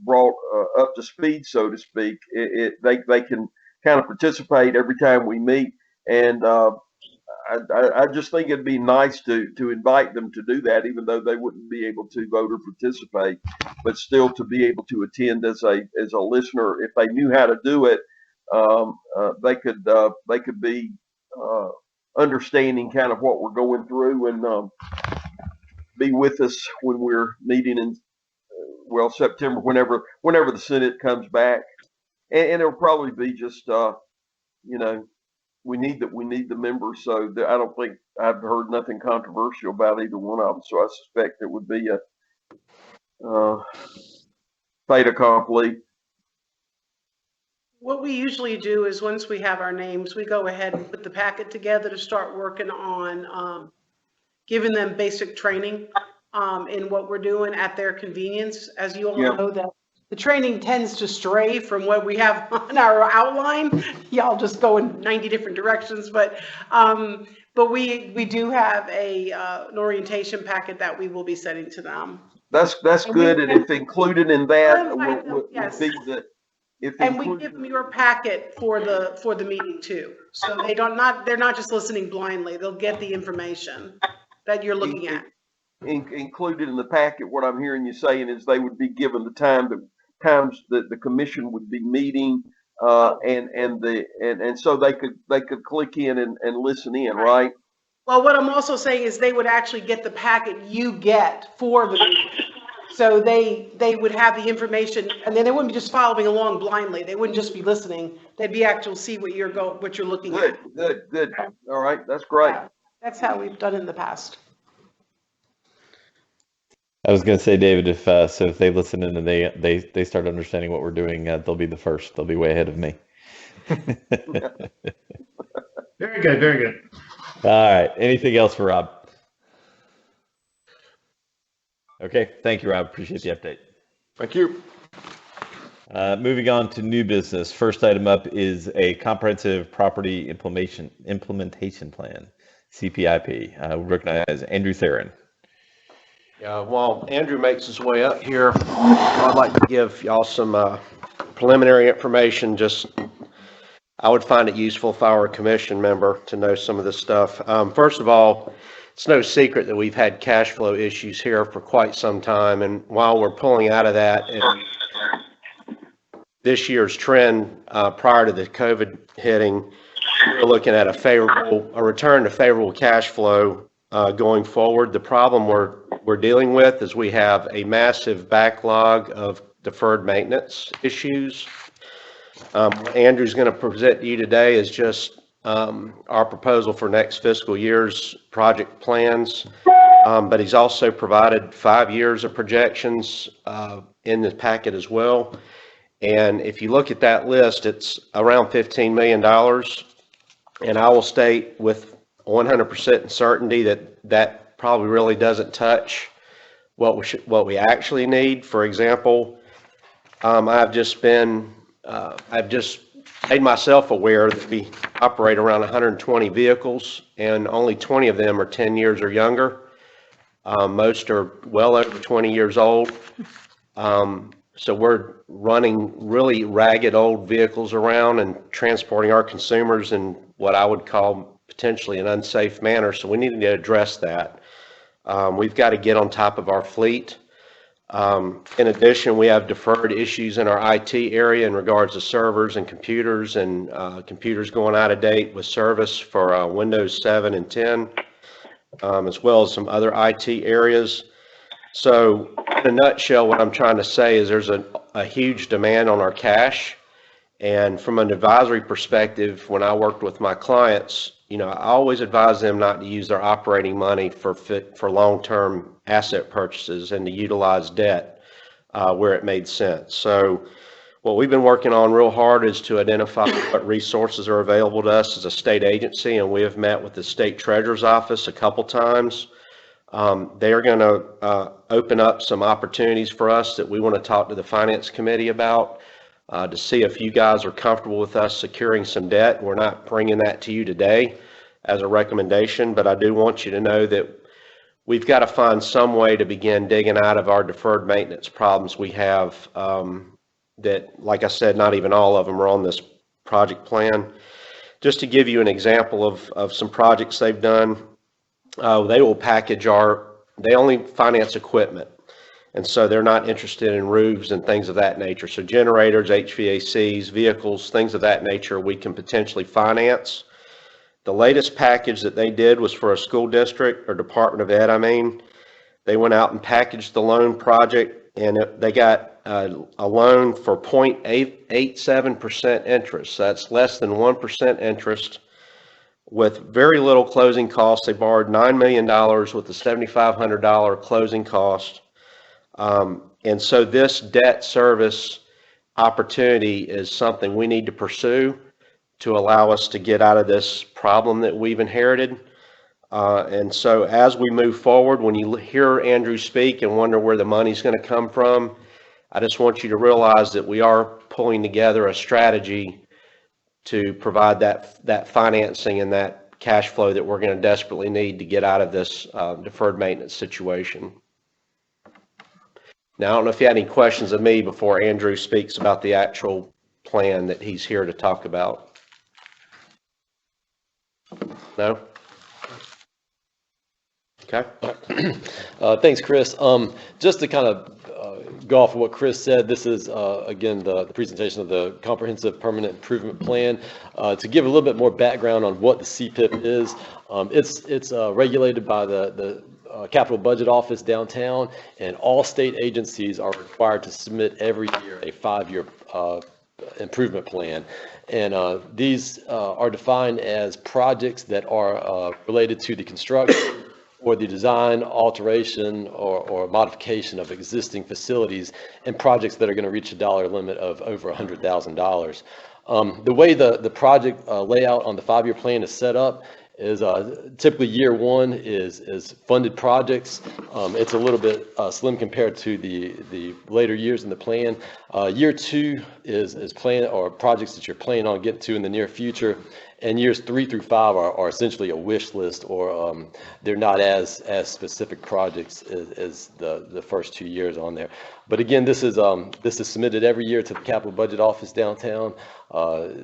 brought up to speed, so to speak. They can kind of participate every time we meet, and I just think it'd be nice to invite them to do that, even though they wouldn't be able to vote or participate, but still to be able to attend as a listener. If they knew how to do it, they could be understanding kind of what we're going through and be with us when we're meeting in September, whenever the Senate comes back, and it'll probably be just we need the members. So I don't think I've heard nothing controversial about either one of them. So I suspect it would be a fait accompli. What we usually do is once we have our names, we go ahead and put the packet together to start working on giving them basic training in what we're doing at their convenience. As you all know, that the training tends to stray from what we have on our outline. Y'all just go in 90 different directions, but we do have an orientation packet that we will be sending to them. That's good, and if included in that would be the. And we give them your packet for the meeting too. So they're not just listening blindly. They'll get the information that you're looking at. Included in the packet, what I'm hearing you saying is they would be given the times that the commission would be meeting, and so they could click in and listen in, right? Well, what I'm also saying is they would actually get the packet you get for the meeting. So they would have the information, and then they wouldn't be just following along blindly. They wouldn't just be listening. They'd be actual see what you're looking at. Good. All right, that's great. Yeah, that's how we've done it in the past. I was going to say, David, if they listen in and they start understanding what we're doing, they'll be the first. They'll be way ahead of me. Very good. Very good. All right. Anything else for Rob? Okay. Thank you, Rob. Appreciate the update. Thank you. Moving on to new business. First item up is a comprehensive property implementation plan, CPIP. We recognize Andrew Theron. Yeah, while Andrew makes his way up here, I'd like to give y'all some preliminary information. Just, I would find it useful if I were a commission member to know some of this stuff. First of all, it's no secret that we've had cash flow issues here for quite some time, and while we're pulling out of that, and this year's trend prior to the COVID hitting, we're looking at a return to favorable cash flow going forward. The problem we're dealing with is we have a massive backlog of deferred maintenance issues. What Andrew's going to present to you today is just our proposal for next fiscal year's project plans, but he's also provided 5 years of projections in the packet as well. And if you look at that list, it's around $15 million. And I will state with 100% certainty that probably really doesn't touch what we actually need. For example, I've just made myself aware that we operate around 120 vehicles, and only 20 of them are 10 years or younger. Most are well over 20 years old. So we're running really ragged old vehicles around and transporting our consumers in what I would call potentially an unsafe manner. So we need to address that. We've got to get on top of our fleet. In addition, we have deferred issues in our IT area in regards to servers and computers computers going out of date with service for Windows 7 and 10, as well as some other IT areas. So in a nutshell, what I'm trying to say is there's a huge demand on our cash. And from an advisory perspective, when I worked with my clients, I always advise them not to use their operating money for long-term asset purchases and to utilize debt where it made sense. So what we've been working on real hard is to identify what resources are available to us as a state agency, and we have met with the state treasurer's office a couple times. They are going to open up some opportunities for us that we want to talk to the finance committee about to see if you guys are comfortable with us securing some debt. We're not bringing that to you today as a recommendation, but I do want you to know that we've got to find some way to begin digging out of our deferred maintenance problems we have that, like I said, not even all of them are on this project plan. Just to give you an example of some projects they've done, they will package they only finance equipment. And so they're not interested in roofs and things of that nature. So generators, HVACs, vehicles, things of that nature, we can potentially finance. The latest package that they did was for a school district or Department of Ed, They went out and packaged the loan project, and they got a loan for 0.87% interest. So that's less than 1% interest with very little closing costs. They borrowed $9 million with a $7,500 closing cost. And so this debt service opportunity is something we need to pursue to allow us to get out of this problem that we've inherited. And so as we move forward, when you hear Andrew speak and wonder where the money's going to come from, I just want you to realize that we are pulling together a strategy to provide that financing and that cash flow that we're going to desperately need to get out of this deferred maintenance situation. Now, I don't know if you had any questions of me before Andrew speaks about the actual plan that he's here to talk about. No? Okay. Thanks, Chris. Just to kind of go off of what Chris said, this is, again, the presentation of the Comprehensive Permanent Improvement Plan. To give a little bit more background on what the CPIP is, it's regulated by the Capital Budget Office downtown, and all state agencies are required to submit every year a 5-year improvement plan. And these are defined as projects that are related to the construction or the design, alteration, or modification of existing facilities, and projects that are going to reach a dollar limit of over $100,000. The way the project layout on the 5-year plan is set up, is typically year one is funded projects. It's a little bit slim compared to the later years in the plan. Year two is plan or projects that you're planning on getting to in the near future. And years 3 through 5 are essentially a wish list, or they're not as specific projects as the first 2 years on there. But again, this is submitted every year to the Capital Budget Office downtown.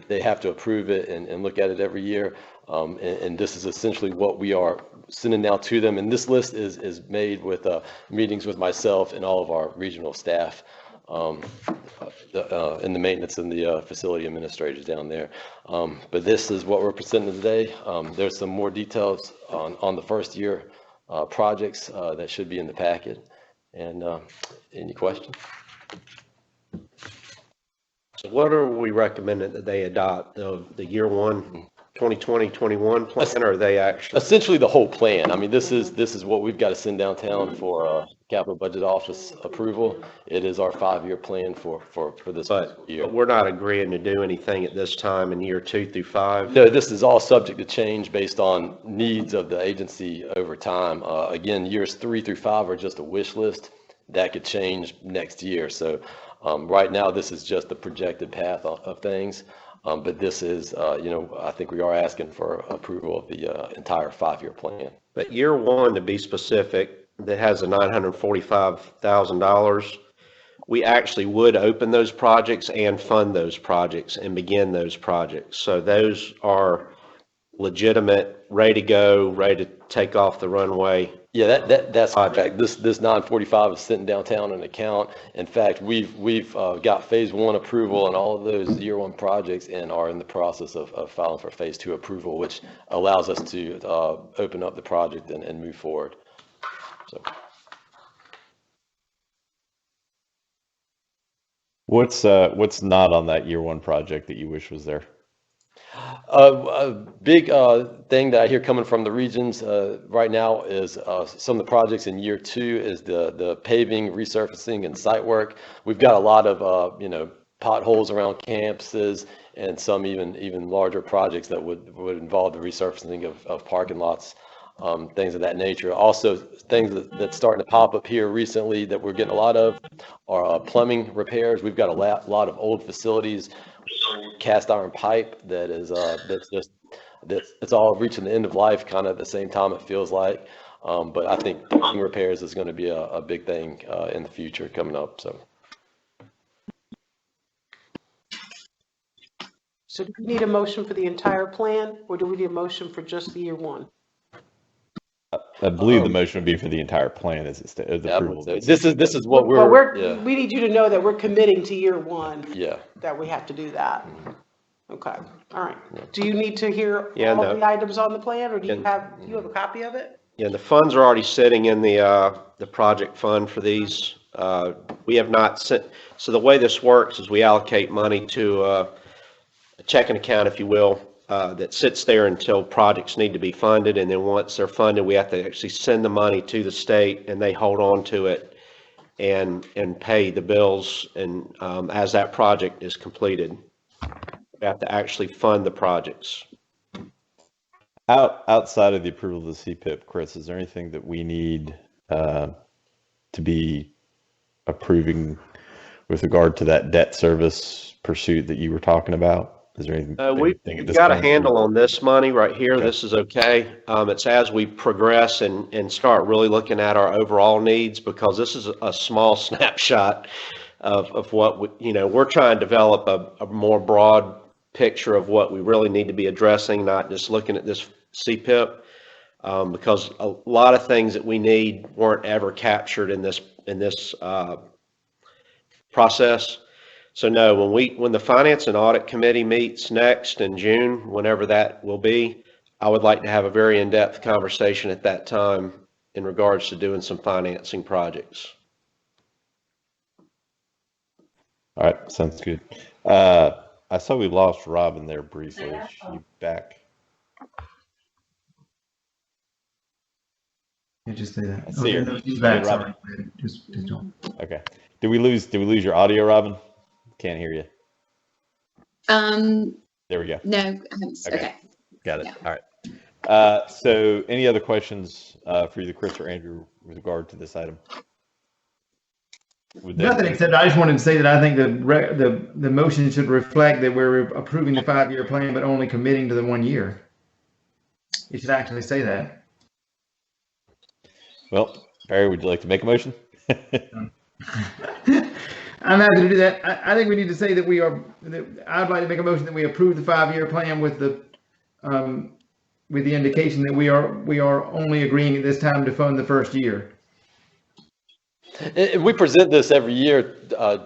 They have to approve it and look at it every year. And this is essentially what we are sending now to them. And this list is made with meetings with myself and all of our regional staff. In the maintenance and the facility administrators down there. But this is what we're presenting today. There's some more details on the first year projects that should be in the packet. And any questions? So what are we recommending that they adopt, the year one 2020-21 plan, or are they actually? Essentially the whole plan. I mean, this is what we've got to send downtown for Capital Budget Office approval. It is our 5-year plan for this year. But we're not agreeing to do anything at this time in year 2 through 5? No, this is all subject to change based on needs of the agency over time. Again, years 3 through 5 are just a wish list. That could change next year. So right now, this is just the projected path of things. But this is, I think we are asking for approval of the entire 5-year plan. But year one, to be specific, that has a $945,000, we actually would open those projects and fund those projects and begin those projects. So those are legitimate, ready to go, ready to take off the runway. Yeah, that's correct. This 945 is sitting downtown in an account. In fact, we've got phase 1 approval on all of those year 1 projects and are in the process of filing for phase 2 approval, which allows us to open up the project and move forward. So. What's not on that year 1 project that you wish was there? A big thing that I hear coming from the regions right now is some of the projects in year 2 is the paving, resurfacing, and site work. We've got a lot of potholes around campuses and some even larger projects that would involve the resurfacing of parking lots. Things of that nature. Also, things that's starting to pop up here recently that we're getting a lot of are plumbing repairs. We've got a lot of old facilities, cast iron pipe that is it's all reaching the end of life kind of at the same time, it feels like. But I think plumbing repairs is going to be a big thing in the future coming up. So do we need a motion for the entire plan, or do we need a motion for just the year 1? I believe the motion would be for the entire plan as the approval. This is what we need you to know that we're committing to year 1. Yeah. That we have to do that. Okay. All right. Yeah. Do you need to hear all the items on the plan, or do you have a copy of it? Yeah, the funds are already sitting in the project fund for these. We have not sent. So the way this works is we allocate money to a checking account, if you will. That sits there until projects need to be funded, and then once they're funded, we have to actually send the money to the state, and they hold on to it and pay the bills. And as that project is completed, we have to actually fund the projects. Outside of the approval of the CPIP, Chris, is there anything that we need to be approving with regard to that debt service pursuit that you were talking about? Is there anything? We've got a handle on this money right here. Okay. This is okay. It's as we progress and start really looking at our overall needs, because this is a small snapshot of what we're trying to develop a more broad picture of what we really need to be addressing, not just looking at this CPIP, because a lot of things that we need weren't ever captured in this process. So no, when the Finance and Audit Committee meets next in June, whenever that will be, I would like to have a very in-depth conversation at that time in regards to doing some financing projects. All right, sounds good. I saw we lost Robin there briefly. Is she back? Yeah, just say that. I see her. No, she's back. Sorry. Just don't. Okay. Did we lose your audio, Robin? Can't hear you. There we go. No. Okay. Got it. Yeah. All right. So any other questions for either Chris or Andrew with regard to this item? Nothing, except I just wanted to say that I think the motion should reflect that we're approving the 5-year plan, but only committing to the 1 year. It should actually say that. Well, Barry, would you like to make a motion? I'm happy to do that. I think we need to say that I'd like to make a motion that we approve the 5-year plan with the indication that we are only agreeing at this time to fund the first year. And we present this every year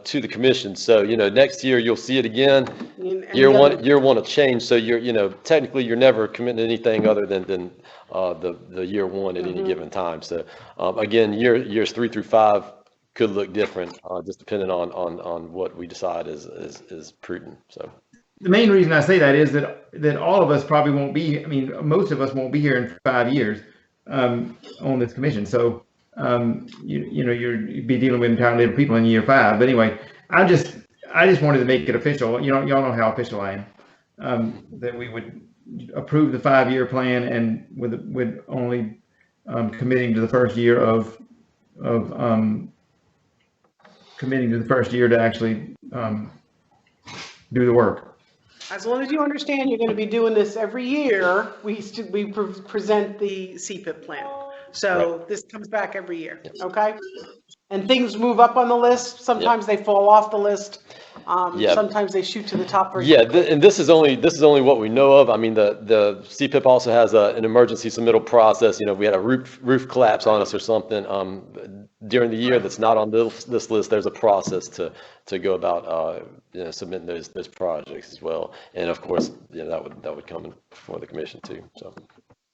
to the commission. So, next year you'll see it again. Year one will change. So technically you're never committing to anything other than the year one at any given time. So again, years 3 through 5 could look different, just depending on what we decide is prudent. So the main reason I say that is that all of us probably won't be. I mean, most of us won't be here in 5 years on this commission. So you'd be dealing with entirely different people in year 5. But anyway, I just wanted to make it official. Y'all know how official I am. That we would approve the 5-year plan and with only committing to the first year to actually do the work. As long as you understand you're going to be doing this every year, we present the CPIP plan. So This comes back every year, okay? And things move up on the list. Sometimes they fall off the list. Sometimes they shoot to the top. And this is only what we know of. I mean, the CPIP also has an emergency submittal process. We had a roof collapse on us or something during the year that's not on this list. There's a process to go about submitting those projects as well. And of course, that would come before the commission too. So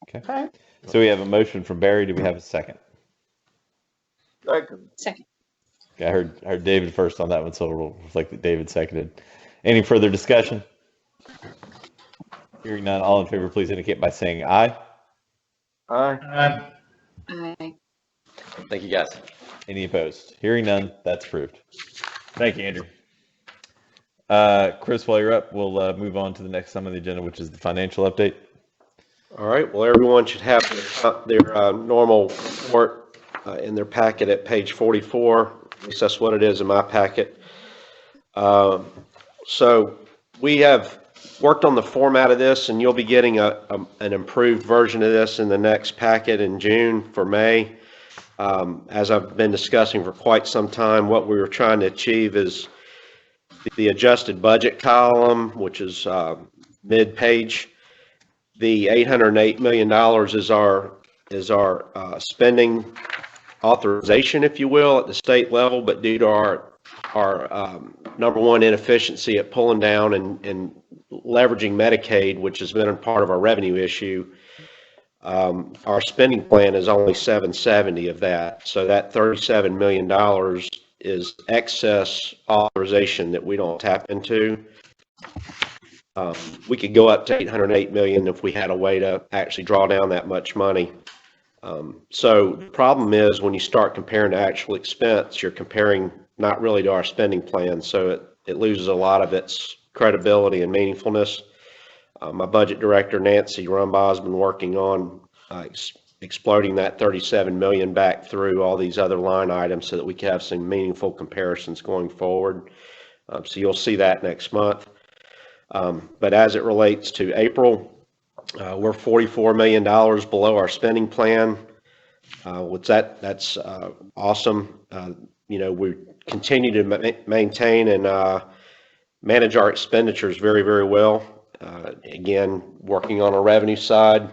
okay. So we have a motion from Barry. Do we have a second? Second. Okay, I heard David first on that one, so we'll reflect that David seconded. Any further discussion? Hearing none, all in favor, please indicate by saying aye. Aye. Aye. thank you, guys. Any opposed? Hearing none, that's approved. Thank you, Andrew. Chris, while you're up, we'll move on to the next item on the agenda, which is the financial update. All right, well, everyone should have their normal report in their packet at page 44. At least that's what it is in my packet. So we have worked on the format of this, and you'll be getting an improved version of this in the next packet in June for May. As I've been discussing for quite some time, what we were trying to achieve is the adjusted budget column, which is mid-page. The $808 million is our spending authorization, if you will, at the state level, but due to our number one inefficiency at pulling down and leveraging Medicaid, which has been a part of our revenue issue, our spending plan is only 770 of that. So that $37 million is excess authorization that we don't tap into. We could go up to 808 million if we had a way to actually draw down that much money. So the problem is when you start comparing to actual expense, you're comparing not really to our spending plan. So it loses a lot of its credibility and meaningfulness. My budget director, Nancy Rumbaugh, has been working on exploding that 37 million back through all these other line items so that we can have some meaningful comparisons going forward. So you'll see that next month. But as it relates to April, we're $44 million below our spending plan. That's awesome. We continue to maintain and manage our expenditures very, very well. Again, working on our revenue side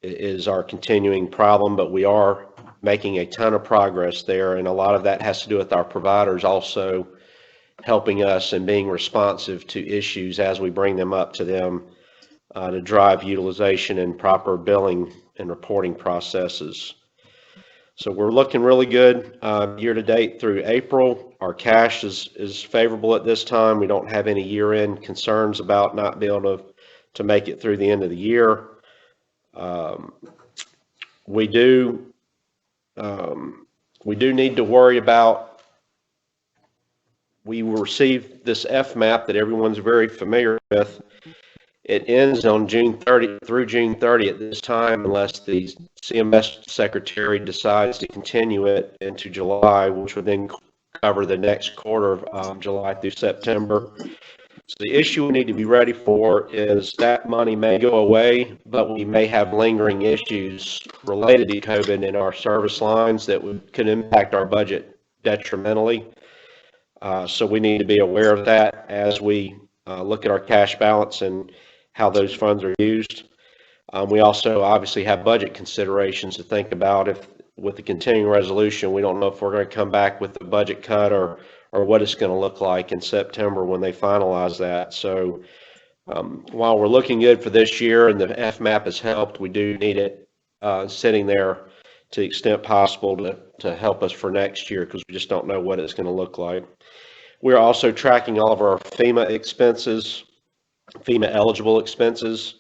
is our continuing problem, but we are making a ton of progress there, and a lot of that has to do with our providers also helping us and being responsive to issues as we bring them up to them to drive utilization and proper billing and reporting processes. So we're looking really good year to date through April. Our cash is favorable at this time. We don't have any year-end concerns about not being able to make it through the end of the year. We do need to worry about. We will receive this FMAP that everyone's very familiar with, It ends on June 30 through June 30 at this time, unless the CMS secretary decides to continue it into July, which would then cover the next quarter of July through September. So the issue we need to be ready for is that money may go away, but we may have lingering issues related to COVID in our service lines that could impact our budget detrimentally. So we need to be aware of that as we look at our cash balance and how those funds are used. We also obviously have budget considerations to think about. If with the continuing resolution, we don't know if we're going to come back with a budget cut or what it's going to look like in September when they finalize that. So while we're looking good for this year and the FMAP has helped, we do need it sitting there to the extent possible to help us for next year, because we just don't know what it's going to look like. We're also tracking all of our FEMA expenses, FEMA eligible expenses,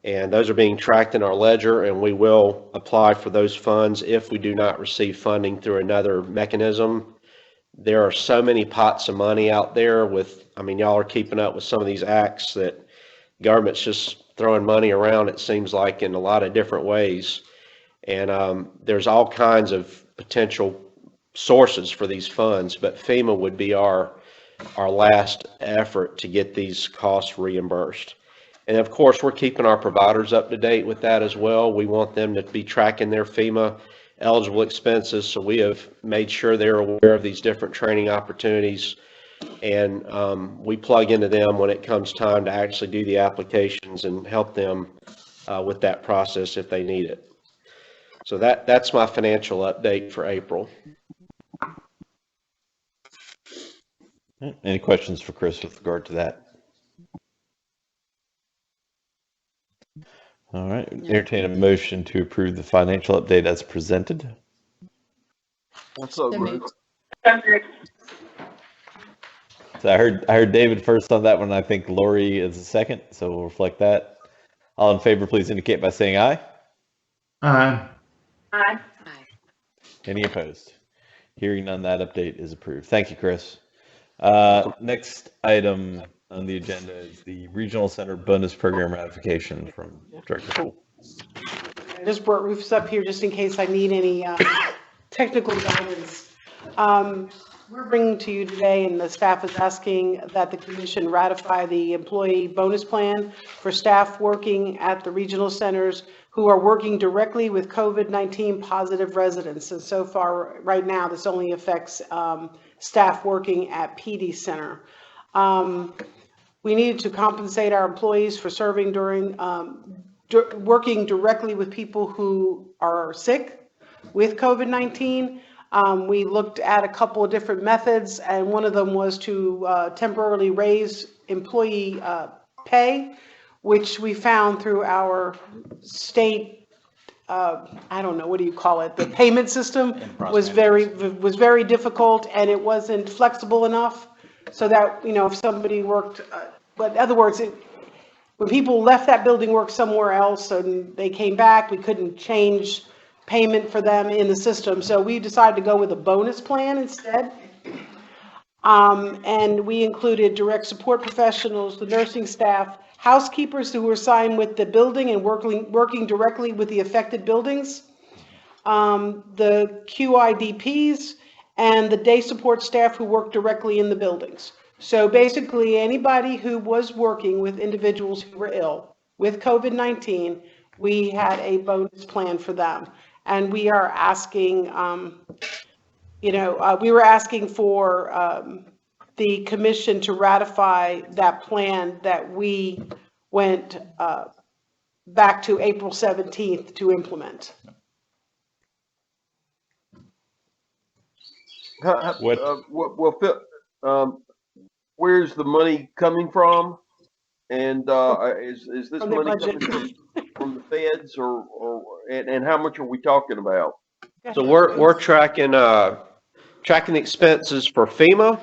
and those are being tracked in our ledger, and we will apply for those funds if we do not receive funding through another mechanism. There are so many pots of money out there y'all are keeping up with some of these acts that government's just throwing money around, it seems like, in a lot of different ways. And there's all kinds of potential sources for these funds, but FEMA would be our last effort to get these costs reimbursed. And of course, we're keeping our providers up to date with that as well. We want them to be tracking their FEMA eligible expenses, so we have made sure they're aware of these different training opportunities, and we plug into them when it comes time to actually do the applications and help them with that process if they need it. So that's my financial update for April. Any questions for Chris with regard to that? All right, entertain a motion to approve the financial update as presented. So moved. So I heard David first on that one. I think Lori is the second, so we'll reflect that. All in favor, please indicate by saying aye. Aye. Aye. Any opposed? Hearing none, that update is approved. Thank you, Chris. Next item on the agenda is the Regional Center Bonus Program ratification from Director Poole. I just brought Rufus up here just in case I need any technical guidance. We're bringing to you today, and the staff is asking that the commission ratify the employee bonus plan for staff working at the regional centers who are working directly with COVID-19 positive residents. And so far, right now, this only affects staff working at PD Center. We needed to compensate our employees for serving during, working directly with people who are sick with COVID-19. We looked at a couple of different methods, and one of them was to temporarily raise employee pay, which we found through our state, I don't know, what do you call it? The payment system was very difficult, and it wasn't flexible enough so that, if somebody worked, but in other words, when people left that building, worked somewhere else, and they came back, we couldn't change payment for them in the system. So we decided to go with a bonus plan instead. And we included direct support professionals, the nursing staff, housekeepers who were assigned with the building and working directly with the affected buildings, the QIDPs, and the day support staff who work directly in the buildings. So basically, anybody who was working with individuals who were ill with COVID-19, we had a bonus plan for them. And we are asking, we were asking for the commission to ratify that plan that we went back to April 17th to implement. Where's the money coming from? And is this money coming from the feds, and how much are we talking about? So we're tracking the expenses for FEMA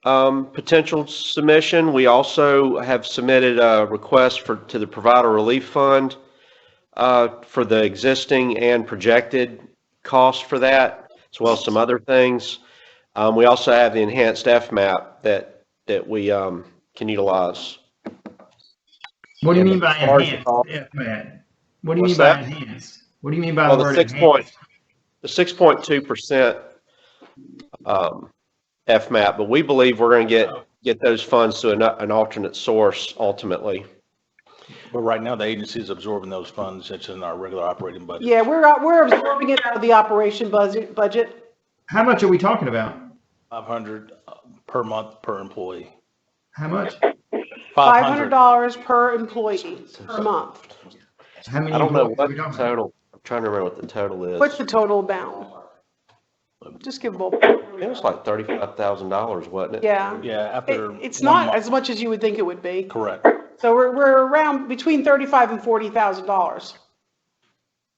potential submission. We also have submitted a request to the Provider Relief Fund for the existing and projected costs for that, as well as some other things. We also have the enhanced FMAP that we can utilize. What do you And mean by as far as the enhanced, cost- FMAT? What do you mean What's by that? enhanced? What do you mean by Well, the the word 6 enhanced? the 6.2% FMAP, but we believe we're going to get those funds to an alternate source ultimately. But right now, the agency is absorbing those funds that's in our regular operating budget. Yeah, we're absorbing it out of the operation budget. How much are we talking about? 500 per month per employee. How much? $500 per employee per month. How many I don't know employees what are we the talking about? total, I'm trying to remember what the total is. What's the total amount? Just give a ball. It was like $35,000, wasn't it? Yeah. Yeah, after. It's one not month. as much as you would think it would be. Correct. So we're around between $35,000 and $40,000.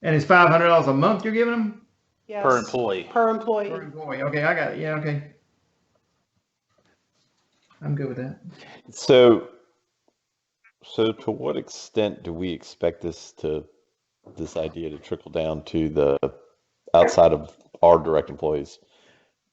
And it's $500 a month you're giving them? Yes. Per employee. Per employee. Per employee. Okay, I got it. Yeah, okay. I'm good with that. So to what extent do we expect this idea to trickle down to the outside of our direct employees,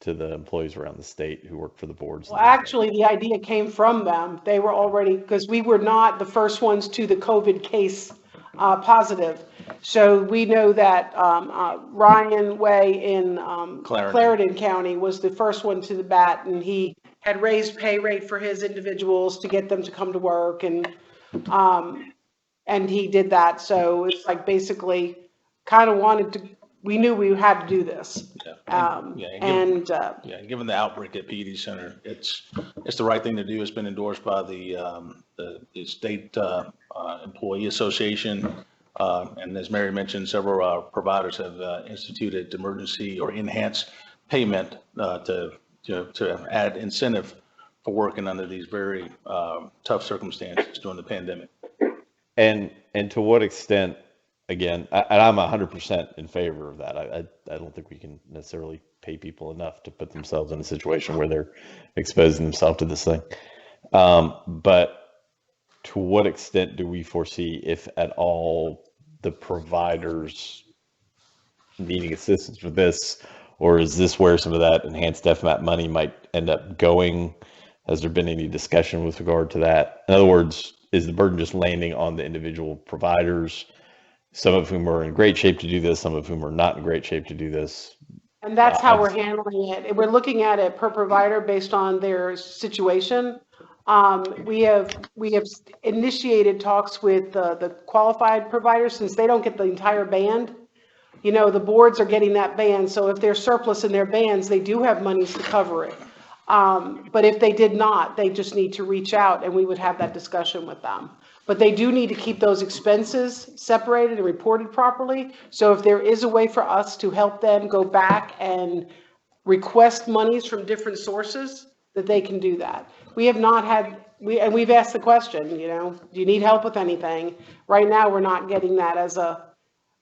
to the employees around the state who work for the boards? Well, actually, the idea came from them. They were already, because we were not the first ones to the COVID case positive. So we know that Ryan Way in Clarendon County was the first one to the bat, and he had raised pay rate for his individuals to get them to come to work, and he did that. So it's like basically kind of wanted to, we knew we had to do this. Given the outbreak at PED Center, it's the right thing to do. It's been endorsed by the state employee association. And as Mary mentioned, several providers have instituted emergency or enhanced payment to add incentive for working under these very tough circumstances during the pandemic. And to what extent, again, I'm 100% in favor of that. I don't think we can necessarily pay people enough to put themselves in a situation where they're exposing themselves to this thing. But to what extent do we foresee, if at all, the providers needing assistance with this, or is this where some of that enhanced FMAP money might end up going? Has there been any discussion with regard to that? In other words, is the burden just landing on the individual providers, some of whom are in great shape to do this, some of whom are not in great shape to do this? And that's how we're handling it. We're looking at it per provider based on their situation. We have initiated talks with the qualified providers, since they don't get the entire band. You know, the boards are getting that band, so if they're surplus in their bands, they do have monies to cover it. But if they did not, they just need to reach out and we would have that discussion with them. But they do need to keep those expenses separated and reported properly. So if there is a way for us to help them go back and request monies from different sources, that they can do that. We have not had, we've asked the question, you know, do you need help with anything? Right now, we're not getting that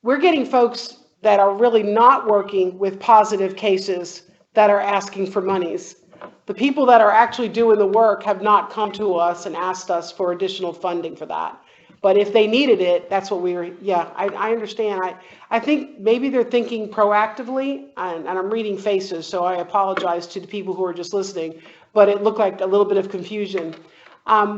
we're getting folks that are really not working with positive cases that are asking for monies. The people that are actually doing the work have not come to us and asked us for additional funding for that. But if they needed it, that's what I understand. I think maybe they're thinking proactively, and I'm reading faces, so I apologize to the people who are just listening, but it looked like a little bit of confusion.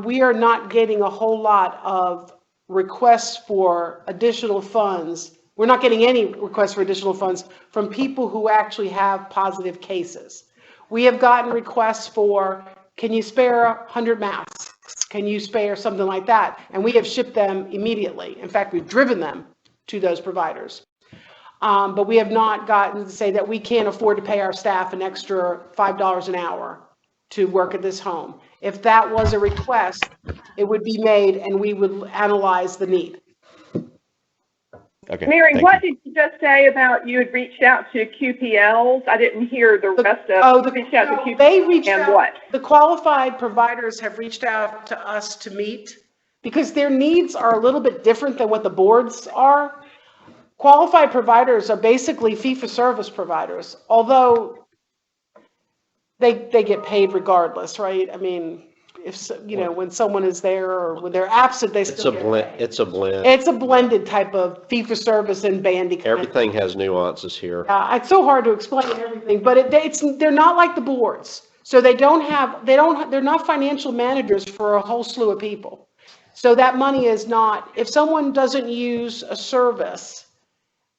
We are not getting a whole lot of requests for additional funds. We're not getting any requests for additional funds from people who actually have positive cases. We have gotten requests for, can you spare 100 masks? Can you spare something like that? And we have shipped them immediately. In fact, we've driven them to those providers. But we have not gotten to say that we can't afford to pay our staff an extra $5 an hour to work at this home. If that was a request, it would be made and we would analyze the need. Okay. Mary, thank what you. did you just say about you had reached out to QPLs? I didn't hear the rest of reached out to QPLs. They reached and out, what? The qualified providers have reached out to us to meet because their needs are a little bit different than what the boards are. Qualified providers are basically fee-for-service providers, although they get paid regardless, right? I mean, if you know, when someone is there or when they're absent, they still get paid. It's a blend. It's a blended type of fee-for-service and bandy. Everything has nuances here. It's so hard to explain everything, but they're not like the boards. So they're not financial managers for a whole slew of people. So that money is not, if someone doesn't use a service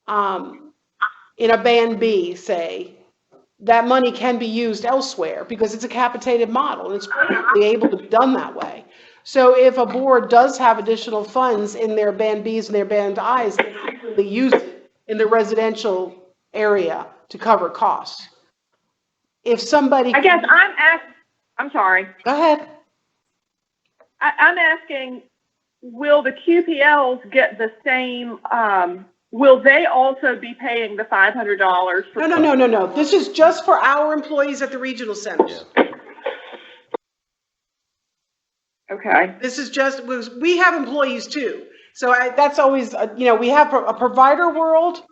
in a Band B, say, that money can be used elsewhere because it's a capitated model and it's probably able to be done that way. So if a board does have additional funds in their Band Bs and their Band Is, they frequently use it in the residential area to cover costs. If somebody. I guess I'm sorry. Go ahead. I'm asking, will the QPLs get the same, will they also be paying the $500 for? No. This is just for our employees at the regional centers. Okay. This is just, we have employees too. So that's always, we have a provider world,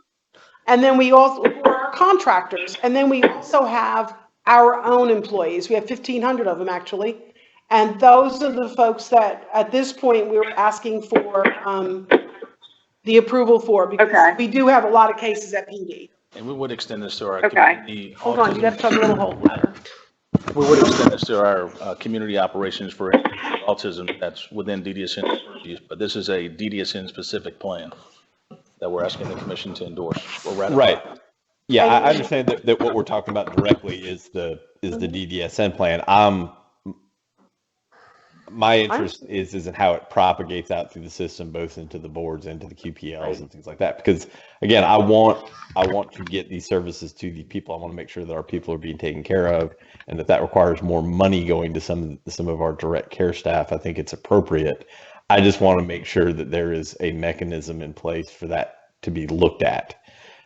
and then we also, for our contractors, and then we also have our own employees. We have 1,500 of them actually. And those are the folks that at this point we were asking for the approval for, because we do have a lot of cases at PD. And we would extend this to our Okay. community. Hold on, you got to talk a little hold louder. We would extend this to our community operations for autism that's within DDSN purview, but this is a DDSN specific plan that we're asking the commission to endorse or ratify. Right. Yeah, I understand that what we're talking about directly is the DDSN plan. My interest is in how it propagates out through the system, both into the boards and to the QPLs and things like that. Because again, I want to get these services to the people. I want to make sure that our people are being taken care of, and that requires more money going to some of our direct care staff. I think it's appropriate. I just want to make sure that there is a mechanism in place for that to be looked at.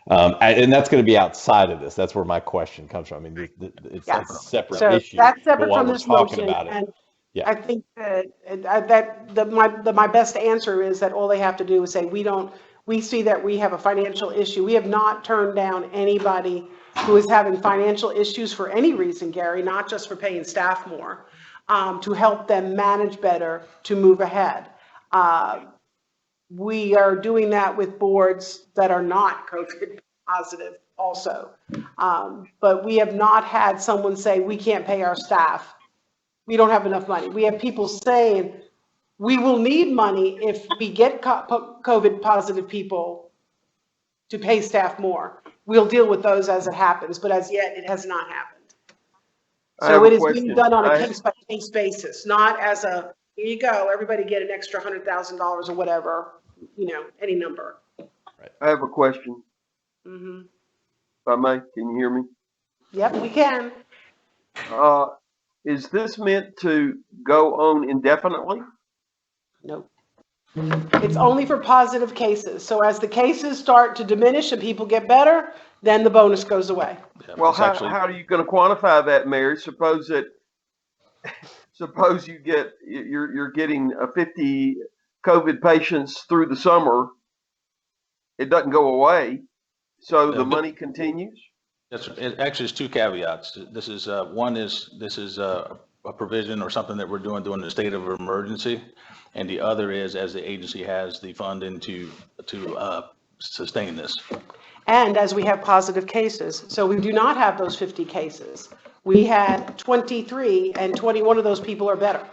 And that's going to be outside of this. That's where my question comes from. I mean, it's a separate issue. That's separate but from while this we're talking motion. about it, And yeah. I think that my best answer is that all they have to do is say, we see that we have a financial issue. We have not turned down anybody who is having financial issues for any reason, Gary, not just for paying staff more, to help them manage better, to move ahead. We are doing that with boards that are not COVID positive also. But we have not had someone say, we can't pay our staff. We don't have enough money. We have people saying, we will need money if we get COVID positive people to pay staff more. We'll deal with those as it happens, but as yet, it has not happened. So it is being done on a case-by-case basis, not as a, here you go, everybody get an extra $100,000 or whatever, any number. I have a question. Mm-hmm. If I may, can you hear me? Yep, we can. Is this meant to go on indefinitely? Nope. It's only for positive cases. So as the cases start to diminish and people get better, then the bonus goes away. Yeah, Well, it's how actually- are you going to quantify that, Mary? Suppose you're getting 50 COVID patients through the summer. It doesn't go away, so the money continues. It actually is two caveats. This is a provision or something that we're doing during the state of emergency, and the other is as the agency has the funding to sustain this. And as we have positive cases, so we do not have those 50 cases. We had 23, and 21 of those people are better.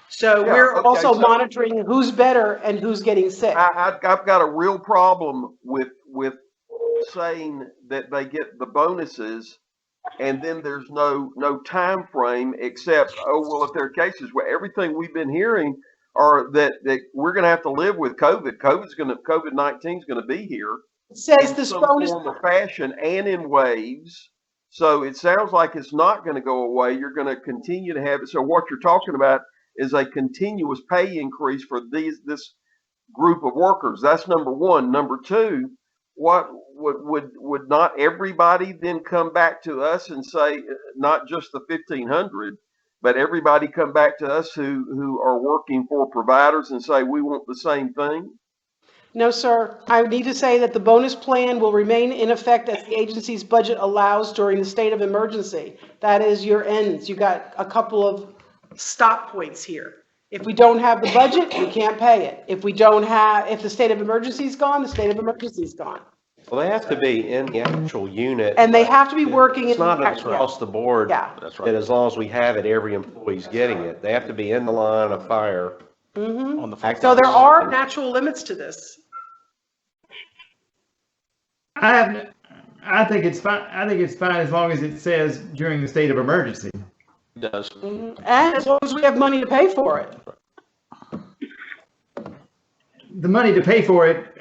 So Yeah, we're okay, also so- monitoring who's better and who's getting sick. I've got a real problem with saying that they get the bonuses and then there's no time frame except, oh, well, if there are cases where everything we've been hearing are that we're going to have to live with COVID. COVID-19 is going to be here. It says in this some bonus. form or fashion and in waves. So it sounds like it's not going to go away. You're going to continue to have it. So what you're talking about is a continuous pay increase for this group of workers. That's number one. Number two, what would not everybody then come back to us and say, not just the 1,500, but everybody come back to us who are working for providers and say, we want the same thing? No, sir. I need to say that the bonus plan will remain in effect as the agency's budget allows during the state of emergency. That is your ends. You got a couple of stop points here. If we don't have the budget, we can't pay it. If the state of emergency is gone, the state of emergency is gone. Well, they have to be in the actual unit. And they have to be working in. It's not the- across the board. Yeah. That's right. That as long as we have it, every employee's getting it. They have to be in the line of fire on the phone. So there are natural limits to this. I think it's fine. I think it's fine as long as it says during the state of emergency. It does. And as long as we have money to pay for it. The money to pay for it,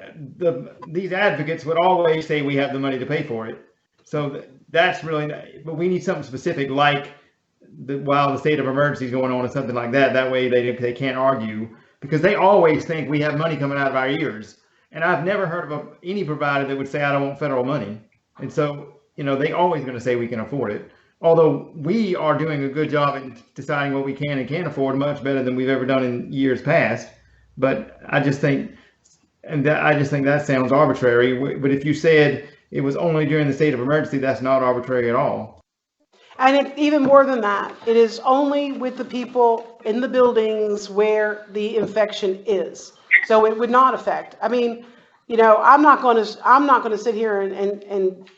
these advocates would always say we have the money to pay for it. So that's really, but we need something specific like while the state of emergency is going on or something like that. That way they can't argue, because they always think we have money coming out of our ears. And I've never heard of any provider that would say, I don't want federal money. And so, they always going to say we can afford it. Although we are doing a good job in deciding what we can and can't afford, much better than we've ever done in years past. But I just think that sounds arbitrary. But if you said it was only during the state of emergency, that's not arbitrary at all. And it's even more than that. It is only with the people in the buildings where the infection is. So it would not affect. I mean, I'm not going to sit here and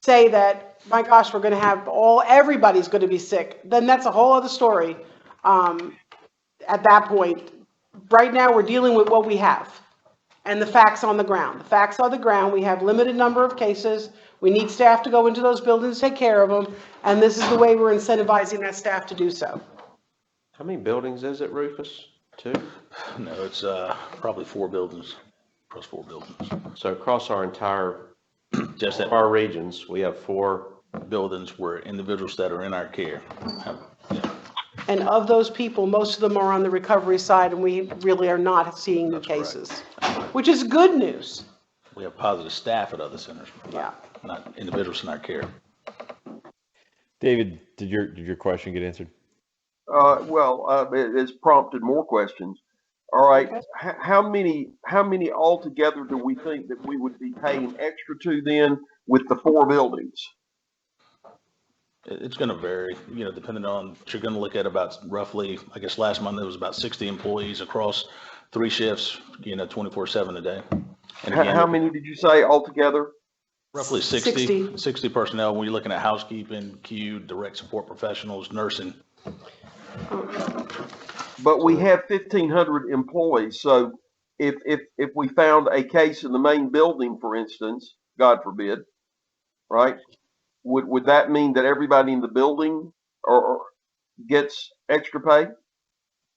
say that, my gosh, we're going to have everybody's going to be sick. Then that's a whole other story. At that point, right now we're dealing with what we have and the facts on the ground. The facts on the ground, we have limited number of cases. We need staff to go into those buildings, take care of them. And this is the way we're incentivizing that staff to do so. How many buildings is it, Rufus? 2? No, it's probably 4 buildings, across 4 buildings. So across our entire, Just that our regions, we have 4. buildings where individuals that are in our care have, And of those people, most of them are on the recovery side, and we really are not seeing new cases, which is good news. we have positive staff at other centers, Yeah. not individuals in our care. David, did your question get answered? It's prompted more questions. All right, how many altogether do we think that we would be paying extra to then with the 4 buildings? It's going to vary, depending on, you're going to look at about roughly, I guess last month it was about 60 employees across 3 shifts, 24/7 a day. And again, How many did you say altogether? roughly 60 personnel when you're looking at housekeeping, Q, direct support professionals, nursing. But we have 1,500 employees. So if we found a case in the main building, for instance, God forbid, right? Would that mean that everybody in the building or gets extra pay?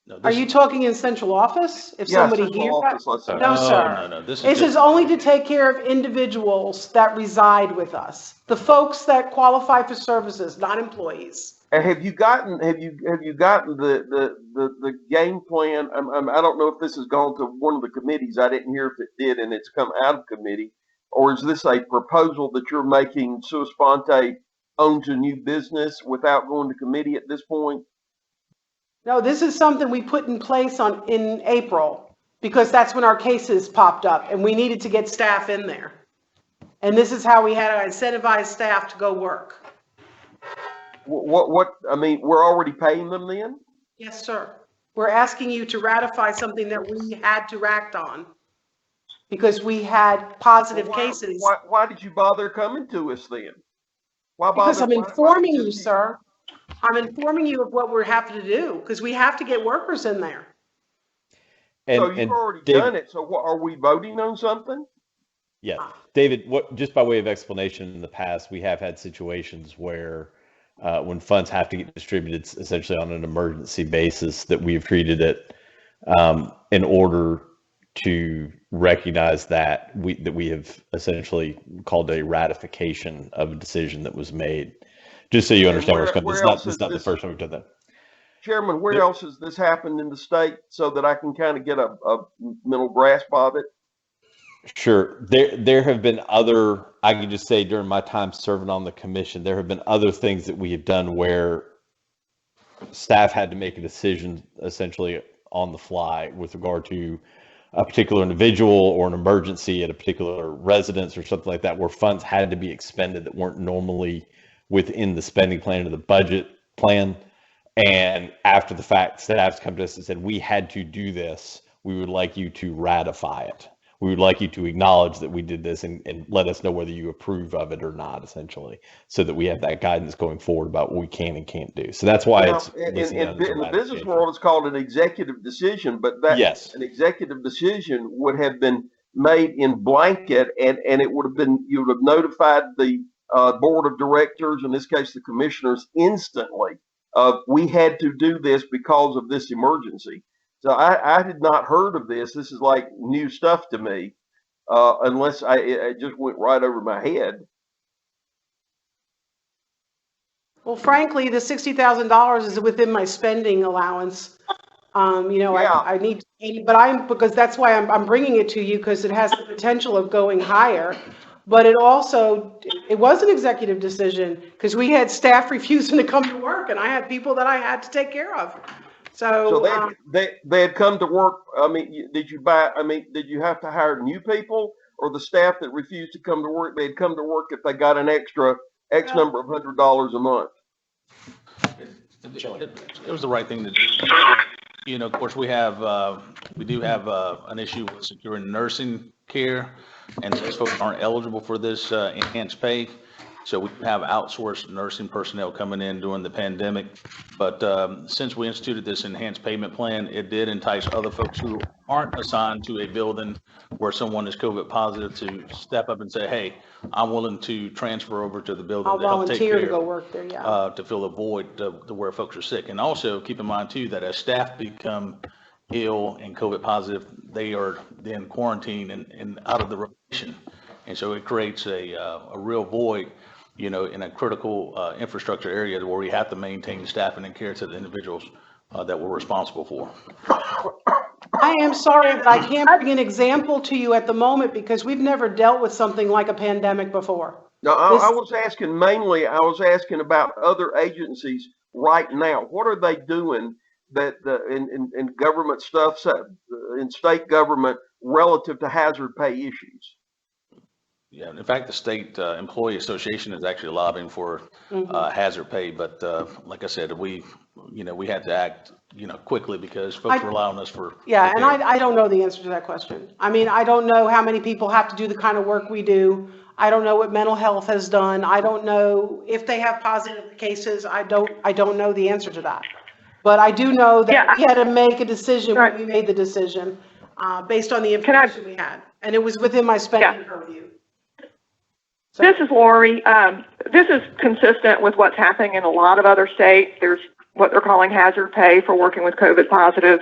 No, Are you talking in central office? If somebody central hears office, that? let's say. No, sir. No. This is only to take care of individuals that reside with us. The folks that qualify for services, not employees. And have you gotten the game plan? I don't know if this has gone to one of the committees. I didn't hear if it did, and it's come out of committee. Or is this a proposal that you're making sua sponte owns a new business without going to committee at this point? No, this is something we put in place in April, because that's when our cases popped up and we needed to get staff in there. And this is how we had to incentivize staff to go work. I mean, we're already paying them then? Yes, sir. We're asking you to ratify something that we had to act on because we had positive cases. Why did you bother coming to us then? Because I'm informing you, sir. I'm informing you of what we're having to do because we have to get workers in there. So you've already done it. So are we voting on something? Yeah, David, just by way of explanation, in the past, we have had situations where when funds have to get distributed essentially on an emergency basis, that we've treated it in order to recognize that we have essentially called a ratification of a decision that was made. Just so you understand where it's coming. It's not the first time we've done that. Chairman, where else has this happened in the state so that I can kind of get a mental grasp of it? Sure. There have been other, I can just say during my time serving on the commission, there have been other things that we have done where staff had to make a decision essentially on the fly with regard to a particular individual or an emergency at a particular residence or something like that, where funds had to be expended that weren't normally within the spending plan or the budget plan. And after the fact, staff's come to us and said, we had to do this. We would like you to ratify it, we would like you to acknowledge that we did this and let us know whether you approve of it or not, essentially, so that we have that guidance going forward about what we can and can't do. So that's why it's listed in under the business ratification. world, it's called an executive decision, but that Yes. an executive decision would have been made in blanket, and it would have been, you would have notified the board of directors, in this case the commissioners, instantly of we had to do this because of this emergency. So I had not heard of this. This is like new stuff to me, unless it just went right over my head. Well, frankly, the $60,000 is within my spending allowance. I need, but because that's why I'm bringing it to you, because it has the potential of going higher. But it was an executive decision, because we had staff refusing to come to work, and I had people that I had to take care of. So they had come to work. I mean, did you have to hire new people, or the staff that refused to come to work, they'd come to work if they got an extra X number of $100 a month? It was the right thing to do. Of course, we do have an issue with securing nursing care, and those folks aren't eligible for this enhanced pay. So we have outsourced nursing personnel coming in during the pandemic. But since we instituted this enhanced payment plan, it did entice other folks who aren't assigned to a building where someone is COVID positive to step up and say, hey, I'm willing to transfer over to the building I'll to help take volunteer care to go work there, yeah. to fill a void to where folks are sick. And also keep in mind too, that as staff become ill and COVID positive, they are then quarantined and out of the rotation. And so it creates a real void, in a critical infrastructure area where we have to maintain staffing and care to the individuals that we're responsible for. I am sorry, but I can't bring an example to you at the moment, because we've never dealt with something like a pandemic before. No, I was asking about other agencies right now. What are they doing that in government stuff, in state government, relative to hazard pay issues? Yeah, in fact, the State Employee Association is actually lobbying for hazard pay, but like I said, we had to act, quickly, because folks rely on us for. Yeah, and I don't know the answer to that question. I mean, I don't know how many people have to do the kind of work we do. I don't know what mental health has done. I don't know if they have positive cases. I don't know the answer to that. But I do know that we had to make a decision when we made the decision based on the information we had, and it was within my spending purview. So. This is Lori. This is consistent with what's happening in a lot of other states. There's what they're calling hazard pay for working with COVID positive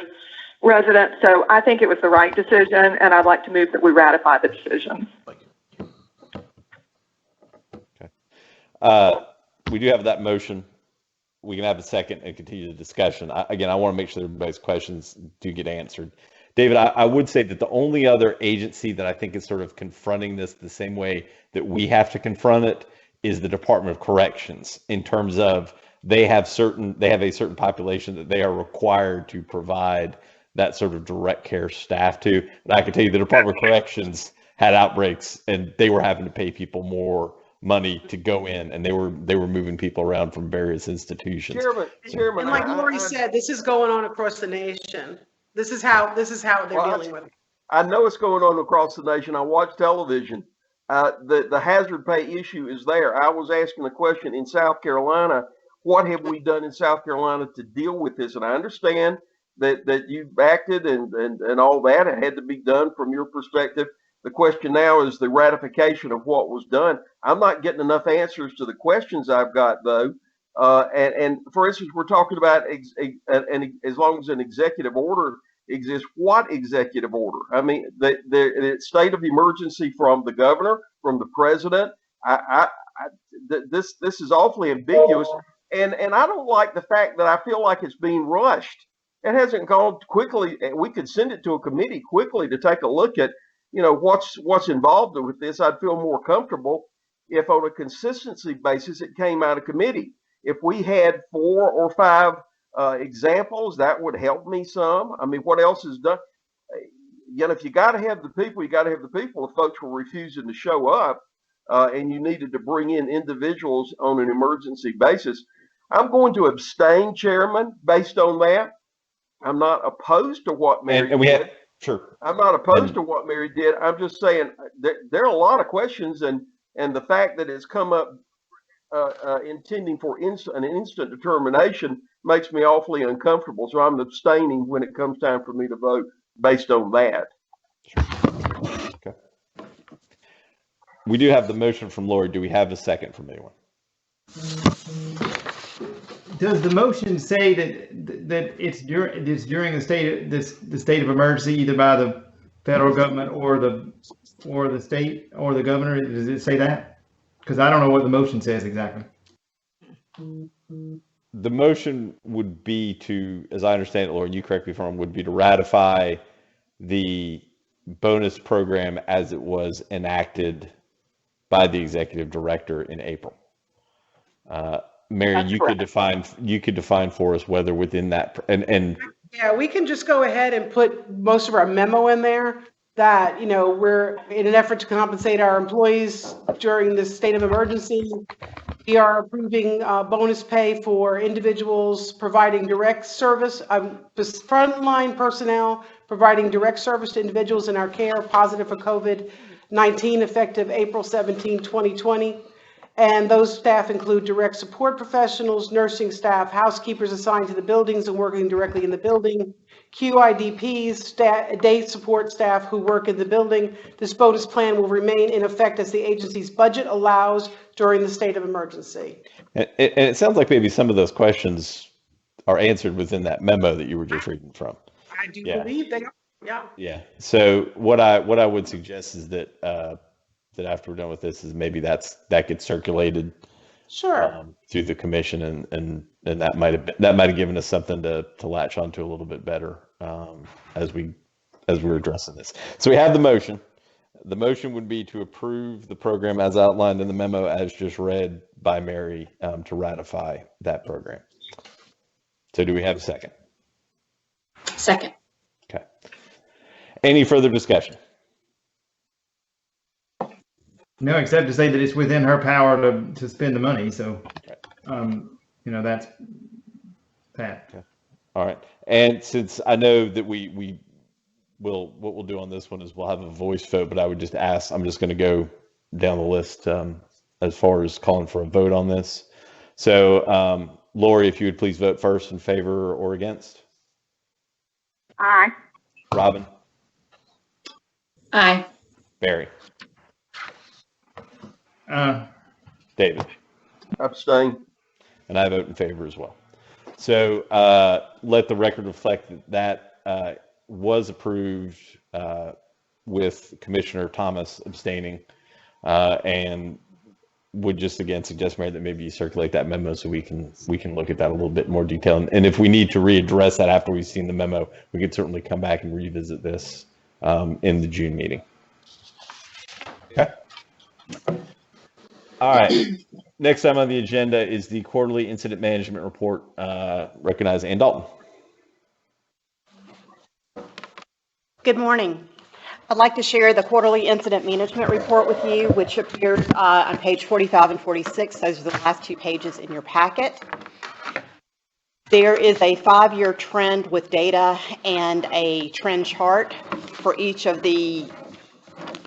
residents. So I think it was the right decision, and I'd like to move that we ratify the decision. Okay. We do have that motion. We can have a second and continue the discussion. Again, I want to make sure everybody's questions do get answered. David, I would say that the only other agency that I think is sort of confronting this the same way that we have to confront it is the Department of Corrections, in terms of they have a certain population that they are required to provide that sort of direct care staff to. But I can tell you the Department of Corrections had outbreaks, and they were having to pay people more money to go in, and they were moving people around from various institutions. Chairman, and like Lori said, this is going on across the nation. This is how they're dealing with it. I know it's going on across the nation. I watch television. The hazard pay issue is there. I was asking a question in South Carolina. What have we done in South Carolina to deal with this? And I understand that you've acted and all that. It had to be done from your perspective. The question now is the ratification of what was done. I'm not getting enough answers to the questions I've got, though. And for instance, we're talking about as long as an executive order exists, what executive order? I mean, the state of emergency from the governor, from the president. This is awfully ambiguous, and I don't like the fact that I feel like it's being rushed. It hasn't gone quickly. We could send it to a committee quickly to take a look at, what's involved with this. I'd feel more comfortable if on a consistency basis it came out of committee. If we had 4 or 5 examples, that would help me some. I mean, what else is done? If you got to have the people, you got to have the people. If folks were refusing to show up and you needed to bring in individuals on an emergency basis, I'm going to abstain, Chairman, based on that. I'm not opposed to what Mary did. Sure. I'm not opposed to what Mary did. I'm just saying there are a lot of questions, and the fact that it's come up intending for an instant determination makes me awfully uncomfortable. So I'm abstaining when it comes time for me to vote based on that. Okay. We do have the motion from Lori. Do we have a second from anyone? Does the motion say that it's during the state of emergency, either by the federal government or the state or the governor? Does it say that? Because I don't know what the motion says exactly. The motion would be to, as I understand it, Lori, you correct me if I'm wrong, would be to ratify the bonus program as it was enacted by the executive director in April. Mary, That's you correct. could define for us whether within that and Yeah, we can just go ahead and put most of our memo in there that, you know, we're in an effort to compensate our employees during this state of emergency. We are approving bonus pay for individuals providing direct service, frontline personnel providing direct service to individuals in our care positive for COVID-19 effective April 17, 2020. And those staff include direct support professionals, nursing staff, housekeepers assigned to the buildings and working directly in the building, QIDPs, day support staff who work in the building. This bonus plan will remain in effect as the agency's budget allows during the state of emergency. And it sounds like maybe some of those questions are answered within that memo that you were just reading from. I do believe they are, yeah. Yeah. So what I would suggest is that that after we're done with this is maybe that gets circulated Sure. through the commission, and that might have given us something to latch onto a little bit better as we're addressing this. So we have the motion. The motion would be to approve the program as outlined in the memo as just read by Mary to ratify that program. So do we have a second? Second. Okay. Any further discussion? No, except to say that it's within her power to spend the money. So, that's that. Okay. All right. And since I know that what we'll do on this one is we'll have a voice vote, but I would just ask, I'm just going to go down the list as far as calling for a vote on this. So, Lori, if you would please vote first in favor or against. Aye. Robin. Aye. Barry. David. Abstain. And I vote in favor as well. So let the record reflect that was approved with Commissioner Thomas abstaining, and would just again suggest, Mary, that maybe you circulate that memo so we can look at that a little bit more detail. And if we need to readdress that after we've seen the memo, we could certainly come back and revisit this in the June meeting. Okay. All right. Next item on the agenda is the quarterly incident management report. Recognize Ann Dalton. Good morning. I'd like to share the quarterly incident management report with you, which appears on page 45 and 46. Those are the last two pages in your packet. There is a 5-year trend with data and a trend chart for each of the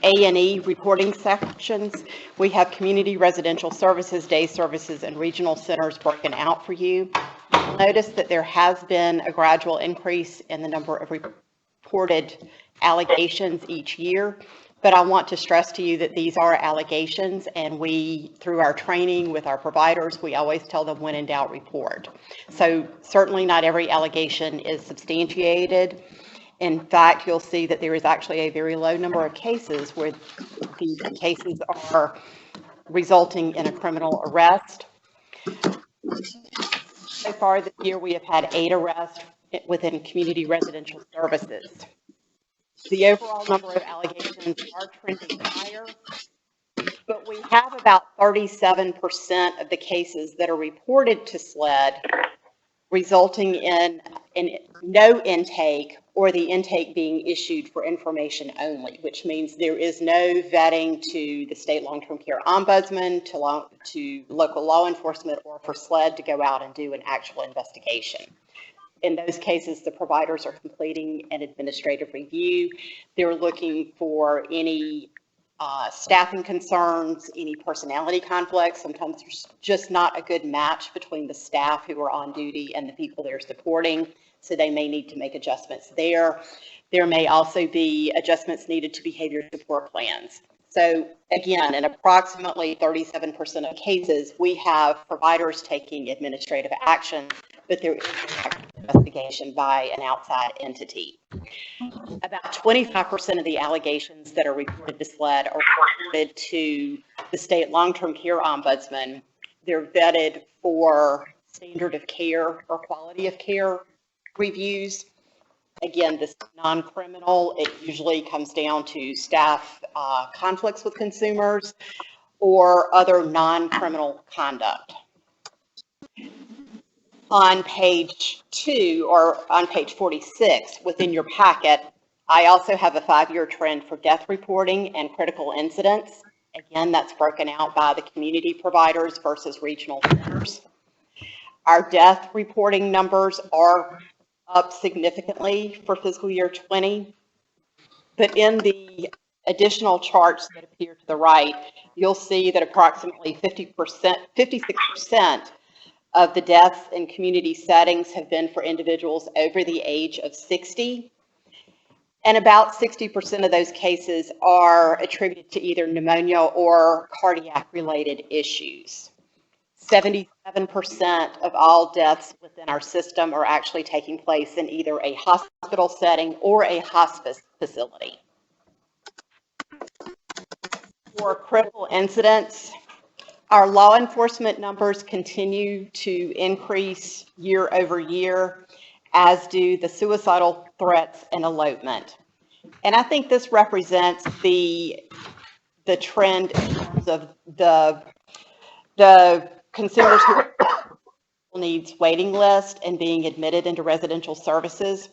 A&E reporting sections. We have community residential services, day services, and regional centers broken out for you. You'll notice that there has been a gradual increase in the number of reported allegations each year, but I want to stress to you that these are allegations, and we, through our training with our providers, we always tell them when in doubt, report. So certainly not every allegation is substantiated. In fact, you'll see that there is actually a very low number of cases where these cases are resulting in a criminal arrest. So far this year, we have had 8 arrests within community residential services. The overall number of allegations are trending higher, but we have about 37% of the cases that are reported to SLED resulting in no intake, or the intake being issued for information only, which means there is no vetting to the state long-term care ombudsman, to local law enforcement, or for SLED to go out and do an actual investigation. In those cases, the providers are completing an administrative review. They're looking for any staffing concerns, any personality conflicts. Sometimes there's just not a good match between the staff who are on duty and the people they're supporting, so they may need to make adjustments there. There may also be adjustments needed to behavior support plans. So again, in approximately 37% of cases, we have providers taking administrative action, but there is an investigation by an outside entity. About 25% of the allegations that are reported to SLED are reported to the state long-term care ombudsman. They're vetted for standard of care or quality of care reviews. Again, this is non-criminal. It usually comes down to staff conflicts with consumers or other non-criminal conduct. On page 2 or on page 46 within your packet, I also have a 5-year trend for death reporting and critical incidents. Again, that's broken out by the community providers versus regional centers. Our death reporting numbers are up significantly for fiscal year 20, but in the additional charts that appear to the right, you'll see that approximately 56% of the deaths in community settings have been for individuals over the age of 60. And about 60% of those cases are attributed to either pneumonia or cardiac-related issues. 77% of all deaths within our system are actually taking place in either a hospital setting or a hospice facility. For critical incidents, our law enforcement numbers continue to increase year over year, as do the suicidal threats and elopement. And I think this represents the trend in terms of the consumers who are needs waiting list and being admitted into residential services.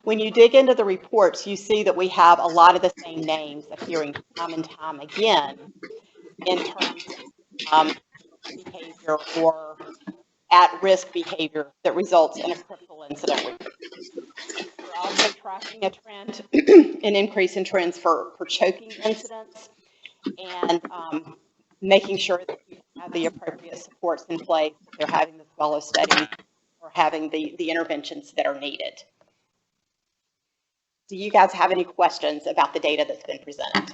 When you dig into the reports, you see that we have a lot of the same names appearing time and time again in terms of behavior or at-risk behavior that results in a critical incident. We're also tracking a trend, an increase in trends for choking incidents, and making sure that people have the appropriate supports in place, that they're having the swallow studies or having the interventions that are needed. Do you guys have any questions about the data that's been presented?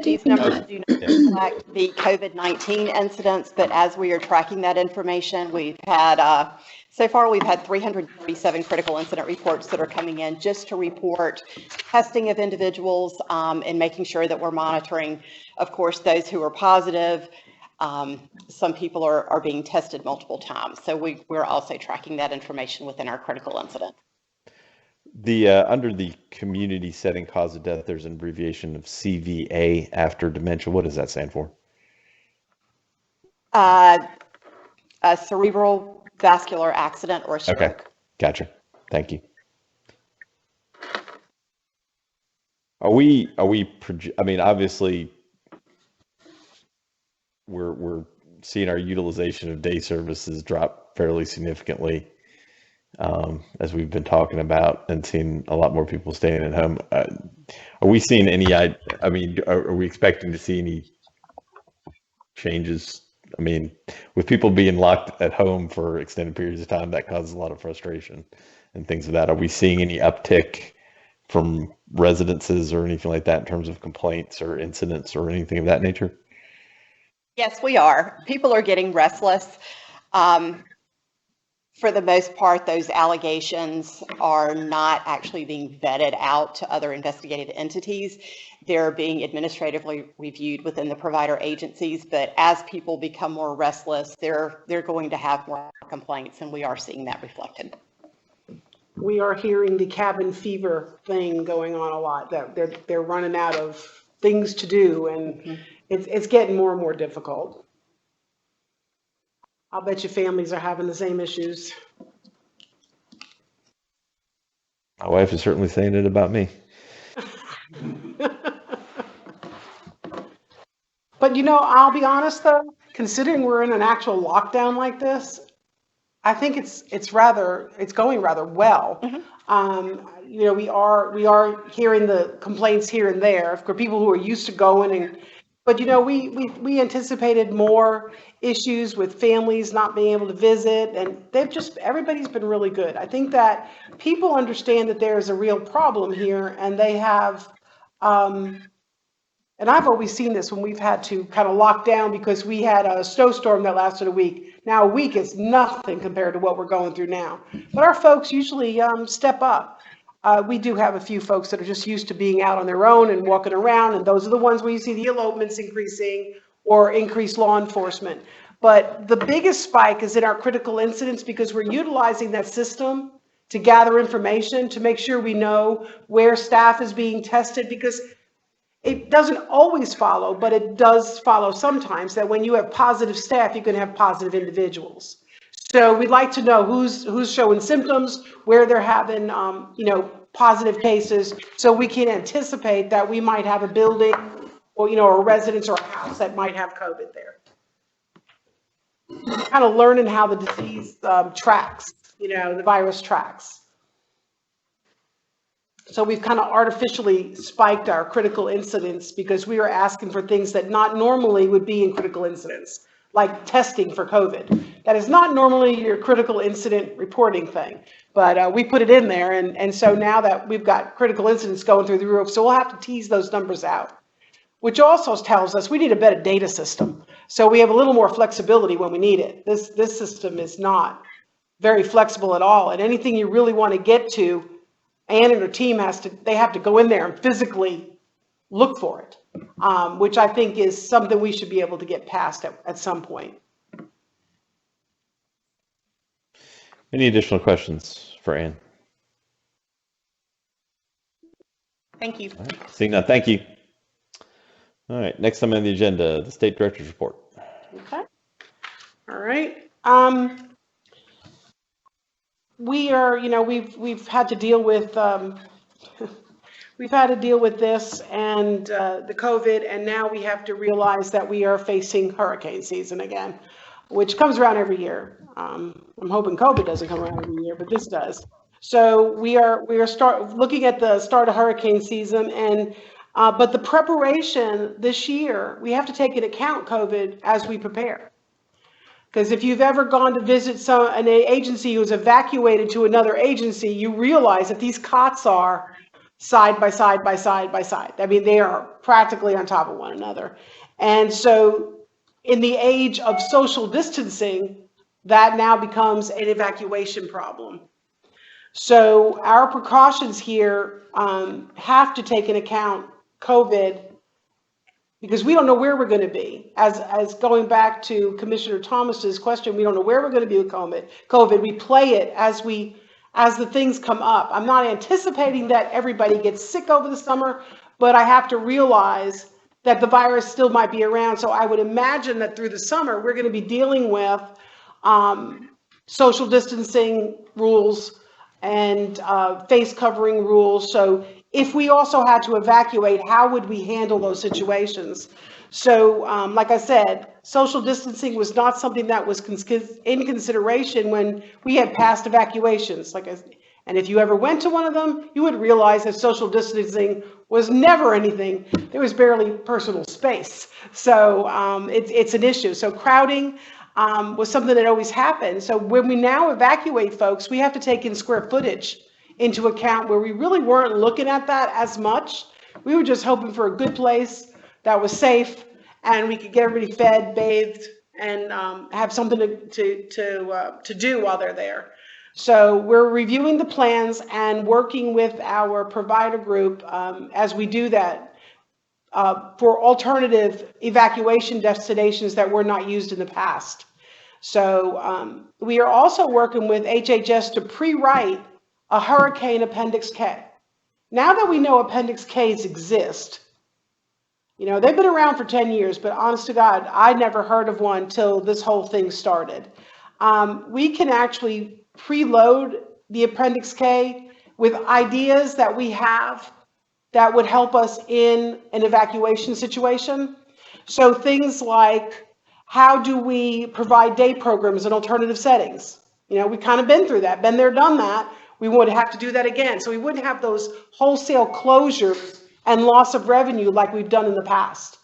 These numbers do not reflect the COVID-19 incidents, but as we are tracking that information, we've had, so far we've had 337 critical incident reports that are coming in just to report testing of individuals and making sure that we're monitoring, of course, those who are positive. Some people are being tested multiple times. So we're also tracking that information within our critical incident. The under the community setting cause of death, there's an abbreviation of CVA after dementia. What does that stand for? A cerebral vascular accident or a stroke. Okay, gotcha. Thank you. I mean, obviously, we're seeing our utilization of day services drop fairly significantly. As we've been talking about and seeing a lot more people staying at home. Are we seeing any, I mean, are we expecting to see any changes? I mean, with people being locked at home for extended periods of time, that causes a lot of frustration and things of that. Are we seeing any uptick from residences or anything like that in terms of complaints or incidents or anything of that nature? Yes, we are. People are getting restless. For the most part, those allegations are not actually being vetted out to other investigative entities. They're being administratively reviewed within the provider agencies, but as people become more restless, they're going to have more complaints, and we are seeing that reflected. We are hearing the cabin fever thing going on a lot, that they're running out of things to do, and it's getting more and more difficult. I'll bet you families are having the same issues. My wife is certainly saying it about me. But I'll be honest though, considering we're in an actual lockdown like this, I think it's going rather well. We are hearing the complaints here and there for people who are used to going but we anticipated more issues with families not being able to visit, and everybody's been really good. I think that people understand that there is a real problem here, and they have, and I've always seen this when we've had to kind of lock down because we had a snowstorm that lasted a week. Now a week is nothing compared to what we're going through now. But our folks usually step up. We do have a few folks that are just used to being out on their own and walking around, and those are the ones where you see the elopements increasing or increased law enforcement. But the biggest spike is in our critical incidents because we're utilizing that system to gather information, to make sure we know where staff is being tested, because it doesn't always follow, but it does follow sometimes that when you have positive staff, you can have positive individuals. So we'd like to know who's showing symptoms, where they're having, positive cases, so we can anticipate that we might have a building or, a residence or a house that might have COVID there. Kind of learning how the disease tracks, the virus tracks. So we've kind of artificially spiked our critical incidents because we are asking for things that not normally would be in critical incidents, like testing for COVID. That is not normally your critical incident reporting thing, but we put it in there. And so now that we've got critical incidents going through the roof, so we'll have to tease those numbers out, which also tells us we need a better data system. So we have a little more flexibility when we need it. This system is not very flexible at all. And anything you really want to get to, Ann and her team have to go in there and physically look for it, which I think is something we should be able to get past at some point. Any additional questions for Ann? Thank you. All right. Seeing none, thank you. All right, next item on the agenda, the State Director's Report. Okay. All right. We are, we've had to deal with this and the COVID, and now we have to realize that we are facing hurricane season again, which comes around every year. I'm hoping COVID doesn't come around every year, but this does. So we are looking at the start of hurricane season, and but the preparation this year, we have to take into account COVID as we prepare. Because if you've ever gone to visit an agency who's evacuated to another agency, you realize that these cots are side by side by side by side. I mean, they are practically on top of one another. And so in the age of social distancing, that now becomes an evacuation problem. So our precautions here have to take into account COVID, because we don't know where we're going to be. As going back to Commissioner Thomas's question, we don't know where we're going to be with COVID. We play it as the things come up. I'm not anticipating that everybody gets sick over the summer, but I have to realize that the virus still might be around. So I would imagine that through the summer, we're going to be dealing with social distancing rules and face covering rules. So if we also had to evacuate, how would we handle those situations? So like I said, social distancing was not something that was in consideration when we had past evacuations. And if you ever went to one of them, you would realize that social distancing was never anything. There was barely personal space. So it's an issue. So crowding was something that always happened. So when we now evacuate folks, we have to take in square footage into account, where we really weren't looking at that as much. We were just hoping for a good place that was safe and we could get everybody fed, bathed, and have something to do while they're there. So we're reviewing the plans and working with our provider group as we do that for alternative evacuation destinations that were not used in the past. So we are also working with HHS to pre-write a hurricane Appendix K. Now that we know Appendix Ks exist, You know, they've been around for 10 years, but honest to God, I never heard of one till this whole thing started. We can actually preload the Appendix K with ideas that we have that would help us in an evacuation situation. So things like, how do we provide day programs in alternative settings? You know, we kind of been through that, been there, done that. We would have to do that again. So we wouldn't have those wholesale closures and loss of revenue like we've done in the past.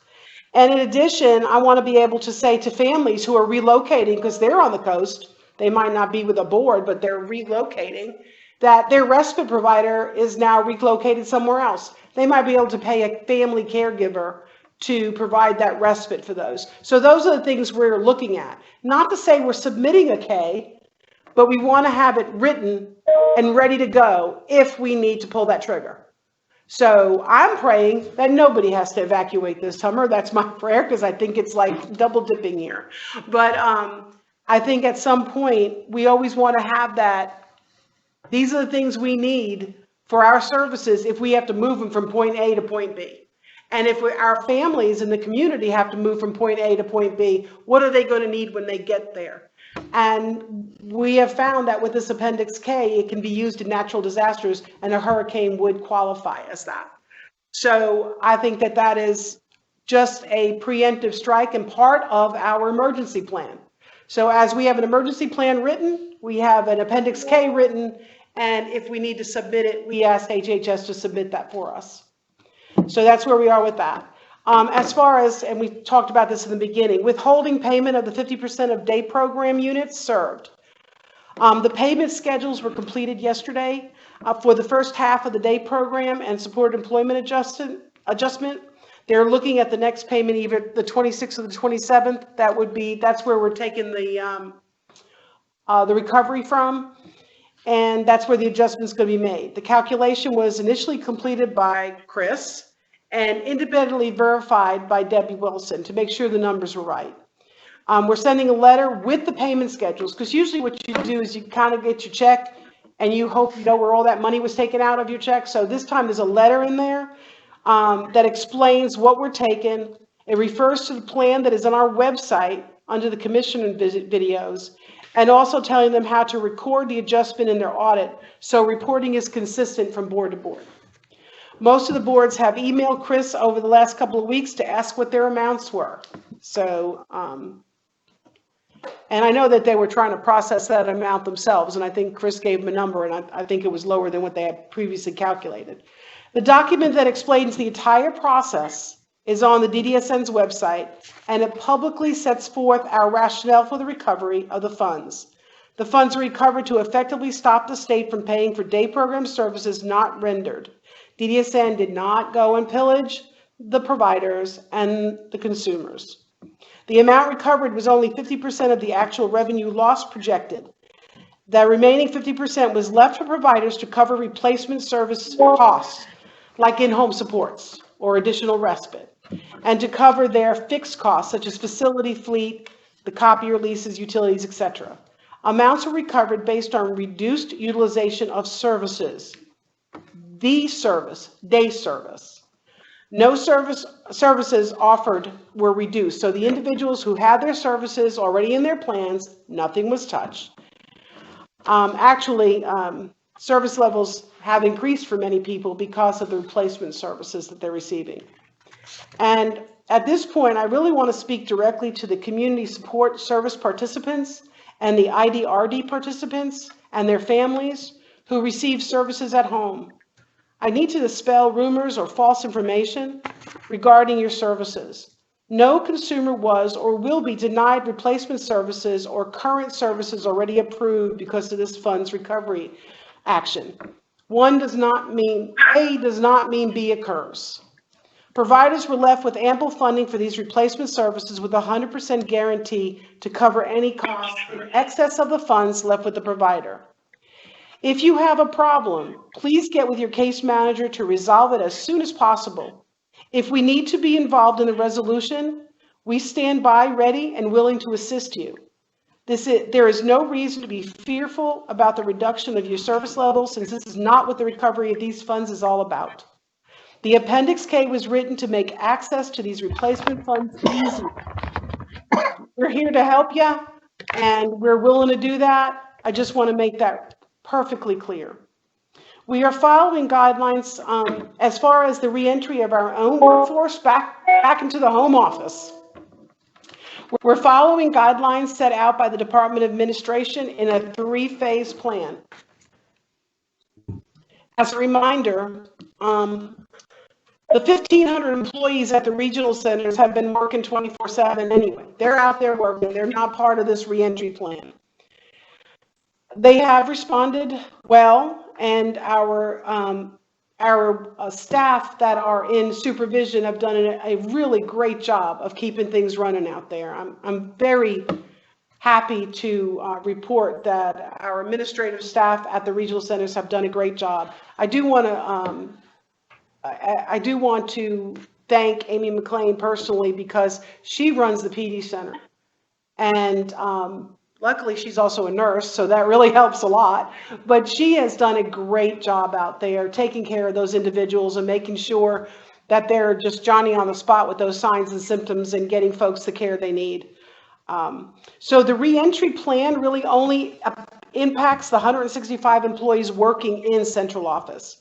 And in addition, I want to be able to say to families who are relocating, because they're on the coast, they might not be with a board, but they're relocating, that their respite provider is now relocated somewhere else. They might be able to pay a family caregiver to provide that respite for those. So those are the things we're looking at. Not to say we're submitting a K, but we want to have it written and ready to go if we need to pull that trigger. So I'm praying that nobody has to evacuate this summer. That's my prayer, because I think it's like double dipping here. But I think at some point, we always want to have that. These are the things we need for our services if we have to move them from point A to point B. And if our families in the community have to move from point A to point B, what are they going to need when they get there? And we have found that with this Appendix K, it can be used in natural disasters, and a hurricane would qualify as that. So I think that that is just a preemptive strike and part of our emergency plan. So as we have an emergency plan written, we have an Appendix K written, and if we need to submit it, we ask HHS to submit that for us. So that's where we are with that. As far as, and we talked about this in the beginning, withholding payment of the 50% of day program units served. The payment schedules were completed yesterday for the first half of the day program and supported employment adjustment. They're looking at the next payment, either the 26th or the 27th. That's where we're taking the recovery from. And that's where the adjustment's going to be made. The calculation was initially completed by Chris and independently verified by Debbie Wilson to make sure the numbers were right. We're sending a letter with the payment schedules, because usually what you do is you kind of get your check and you hope you know where all that money was taken out of your check. So this time there's a letter in there that explains what we're taking. It refers to the plan that is on our website under the commissioner videos, and also telling them how to record the adjustment in their audit so reporting is consistent from board to board. Most of the boards have emailed Chris over the last couple of weeks to ask what their amounts were. So, and I know that they were trying to process that amount themselves, and I think Chris gave them a number, and I think it was lower than what they had previously calculated. The document that explains the entire process is on the DDSN's website, and it publicly sets forth our rationale for the recovery of the funds. The funds are recovered to effectively stop the state from paying for day program services not rendered. DDSN did not go and pillage the providers and the consumers. The amount recovered was only 50% of the actual revenue loss projected. The remaining 50% was left for providers to cover replacement service costs, like in-home supports or additional respite, and to cover their fixed costs, such as facility fleet, the copier leases, utilities, etc. Amounts were recovered based on reduced utilization of services. The service, day service. No services offered were reduced. So the individuals who had their services already in their plans, nothing was touched. Service levels have increased for many people because of the replacement services that they're receiving. And at this point, I really want to speak directly to the community support service participants and the IDRD participants and their families who receive services at home. I need to dispel rumors or false information regarding your services. No consumer was or will be denied replacement services or current services already approved because of this fund's recovery action. A does not mean B occurs. Providers were left with ample funding for these replacement services with 100% guarantee to cover any costs in excess of the funds left with the provider. If you have a problem, please get with your case manager to resolve it as soon as possible. If we need to be involved in the resolution, we stand by ready and willing to assist you. There is no reason to be fearful about the reduction of your service levels, since this is not what the recovery of these funds is all about. The Appendix K was written to make access to these replacement funds easy. We're here to help you, and we're willing to do that. I just want to make that perfectly clear. We are following guidelines as far as the reentry of our own workforce back into the home office. We're following guidelines set out by the Department of Administration in a 3-phase plan. As a reminder, the 1,500 employees at the regional centers have been working 24/7 anyway. They're out there working. They're not part of this reentry plan. They have responded well, and our staff that are in supervision have done a really great job of keeping things running out there. I'm very happy to report that our administrative staff at the regional centers have done a great job. I do want to thank Amy McLean personally, because she runs the PD Center. And luckily, she's also a nurse, so that really helps a lot. But she has done a great job out there taking care of those individuals and making sure that they're just Johnny on the spot with those signs and symptoms and getting folks the care they need. So the reentry plan really only impacts the 165 employees working in central office.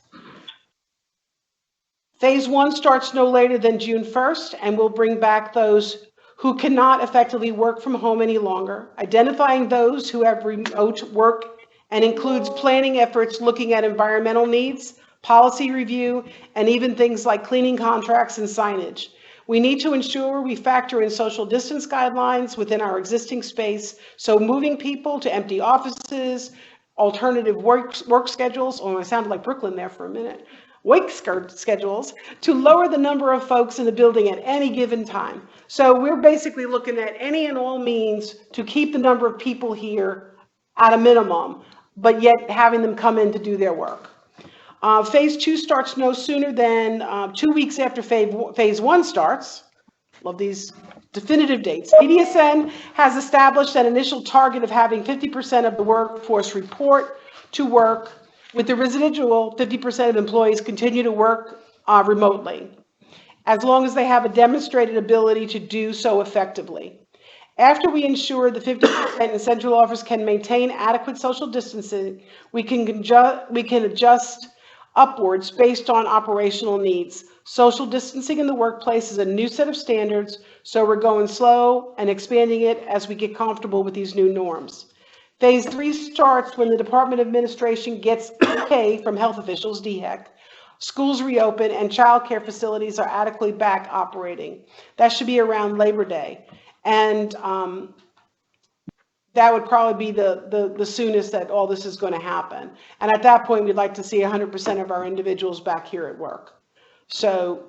Phase 1 starts no later than June 1st and will bring back those who cannot effectively work from home any longer, identifying those who have remote work, and includes planning efforts looking at environmental needs, policy review, and even things like cleaning contracts and signage. We need to ensure we factor in social distance guidelines within our existing space, so moving people to empty offices, alternative work schedules, oh, I sounded like Brooklyn there for a minute, wake schedules, to lower the number of folks in the building at any given time. So we're basically looking at any and all means to keep the number of people here at a minimum, but yet having them come in to do their work. Phase 2 starts no sooner than 2 weeks after phase 1 starts. Love these definitive dates. BDSN has established an initial target of having 50% of the workforce report to work, with the residual 50% of employees continue to work remotely, as long as they have a demonstrated ability to do so effectively. After we ensure the 50% in central office can maintain adequate social distancing, we can adjust upwards based on operational needs. Social distancing in the workplace is a new set of standards, so we're going slow and expanding it as we get comfortable with these new norms. Phase 3 starts when the Department of Administration gets okay from health officials, DHEC, schools reopen, and childcare facilities are adequately back operating. That should be around Labor Day. And that would probably be the soonest that all this is going to happen. And at that point, we'd like to see 100% of our individuals back here at work. So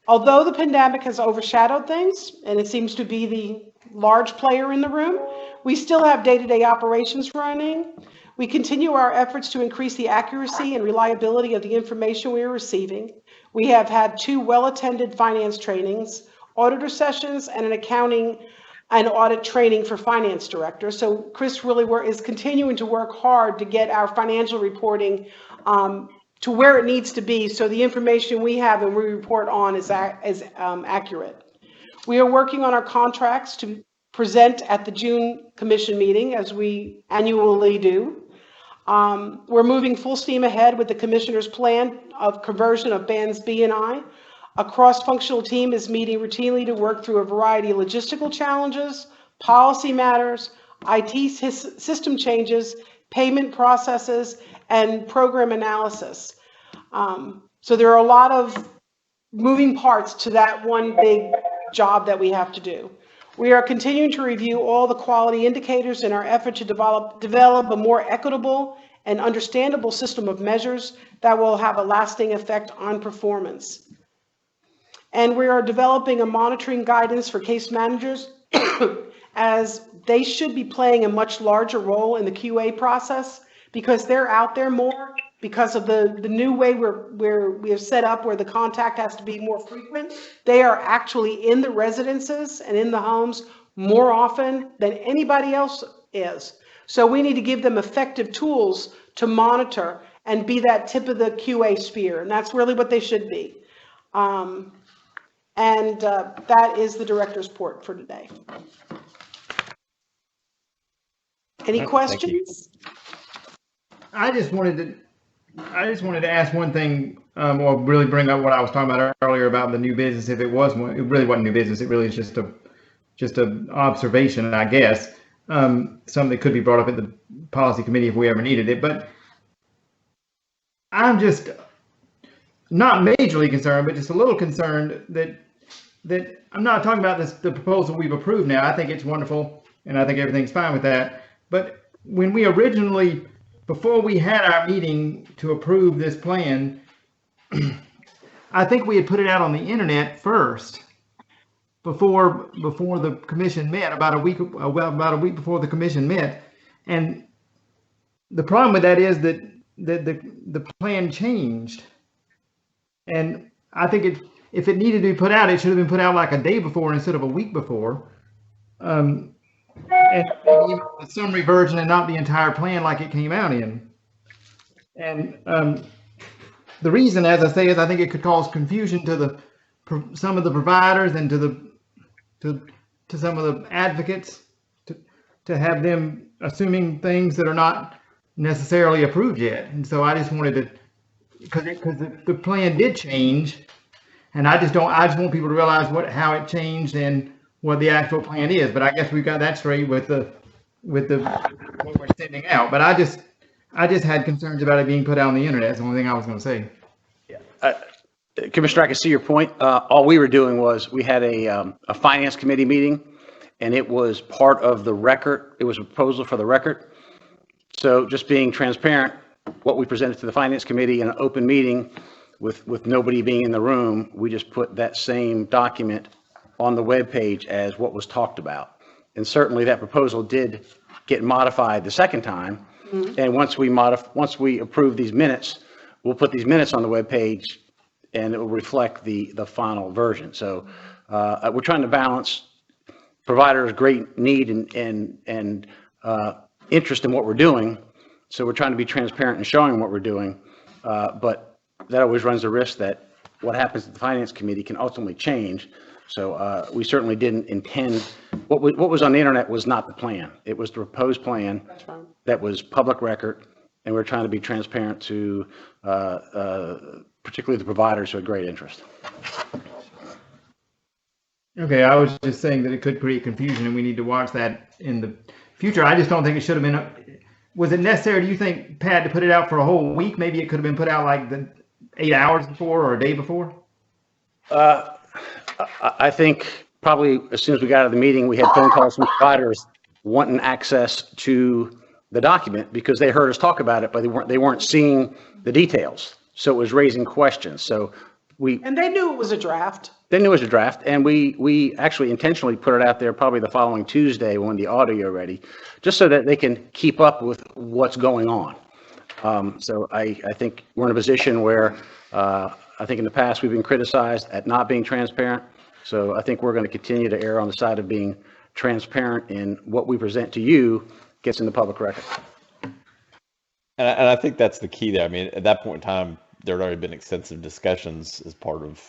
although the pandemic has overshadowed things, and it seems to be the large player in the room, we still have day-to-day operations running. We continue our efforts to increase the accuracy and reliability of the information we are receiving. We have had 2 well-attended finance trainings, auditor sessions, and an accounting and audit training for finance director. So Chris really is continuing to work hard to get our financial reporting to where it needs to be, so the information we have and we report on is accurate. We are working on our contracts to present at the June commission meeting, as we annually do. We're moving full steam ahead with the commissioner's plan of conversion of bands B and I. A cross-functional team is meeting routinely to work through a variety of logistical challenges, policy matters, IT system changes, payment processes, and program analysis. So there are a lot of moving parts to that one big job that we have to do. We are continuing to review all the quality indicators in our effort to develop a more equitable and understandable system of measures that will have a lasting effect on performance. And we are developing a monitoring guidance for case managers as they should be playing a much larger role in the QA process, because they're out there more because of the new way we have set up where the contact has to be more frequent. They are actually in the residences and in the homes more often than anybody else is. So we need to give them effective tools to monitor and be that tip of the QA spear, and that's really what they should be. That is the director's report for today. Any questions? I just wanted to ask one thing, or really bring up what I was talking about earlier about the new business. If it was one, it really wasn't new business. It really is just a observation, I guess. Something that could be brought up at the policy committee if we ever needed it. But I'm just not majorly concerned, but just a little concerned that I'm not talking about the proposal we've approved now. I think it's wonderful, and I think everything's fine with that. But when we originally, before we had our meeting to approve this plan, I think we had put it out on the internet first before the commission met, about a week before the commission met. And the problem with that is that the plan changed. And I think if it needed to be put out, it should have been put out like a day before instead of a week before. And maybe even a summary version and not the entire plan like it came out in. And the reason, as I say, is I think it could cause confusion to some of the providers and to some of the advocates to have them assuming things that are not necessarily approved yet. And so I just wanted to, because the plan did change, and I just want people to realize how it changed and what the actual plan is. But I guess we've got that straight with what we're sending out. But I just had concerns about it being put out on the internet. That's the only thing I was going to say. Commissioner, I can see your point. All we were doing was we had a finance committee meeting, and it was part of the record. It was a proposal for the record. So just being transparent, what we presented to the finance committee in an open meeting with nobody being in the room, we just put that same document on the web page as what was talked about. And certainly that proposal did get modified the second time. Mm-hmm. And once we approve these minutes, we'll put these minutes on the web page, and it will reflect the final version. So we're trying to balance providers' great need and interest in what we're doing. So we're trying to be transparent and showing what we're doing. But that always runs the risk that what happens at the finance committee can ultimately change. So we certainly didn't intend, what was on the internet was not the plan. It was the proposed plan that was public record, and we're trying to be transparent to particularly the providers who had great interest. Okay, I was just saying that it could create confusion, and we need to watch that in the future. I just don't think it should have been. Was it necessary, do you think, Pat, to put it out for a whole week? Maybe it could have been put out like 8 hours before or a day before? I think probably as soon as we got out of the meeting, we had phone calls from providers wanting access to the document because they heard us talk about it, but they weren't seeing the details. So it was raising questions. So and they knew it was a draft. They knew it was a draft, and we actually intentionally put it out there probably the following Tuesday when the audio ready, just so that they can keep up with what's going on. So I think we're in a position where I think in the past we've been criticized at not being transparent. So I think we're going to continue to err on the side of being transparent in what we present to you gets in the public record. And I think that's the key there. I mean, at that point in time, there had already been extensive discussions as part of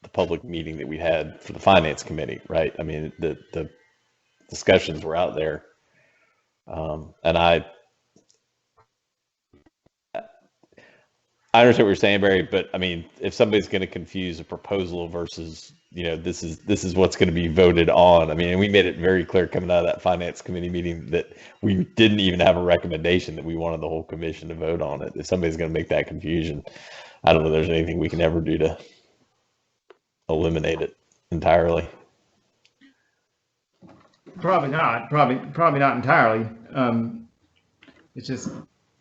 the public meeting that we had for the finance committee, right? I mean, the discussions were out there. And I understand what you're saying, Barry, but I mean, if somebody's going to confuse a proposal versus, this is what's going to be voted on. I mean, we made it very clear coming out of that finance committee meeting that we didn't even have a recommendation that we wanted the whole commission to vote on it. If somebody's going to make that confusion, I don't know if there's anything we can ever do to eliminate it entirely. Probably not. Probably not entirely. It's just,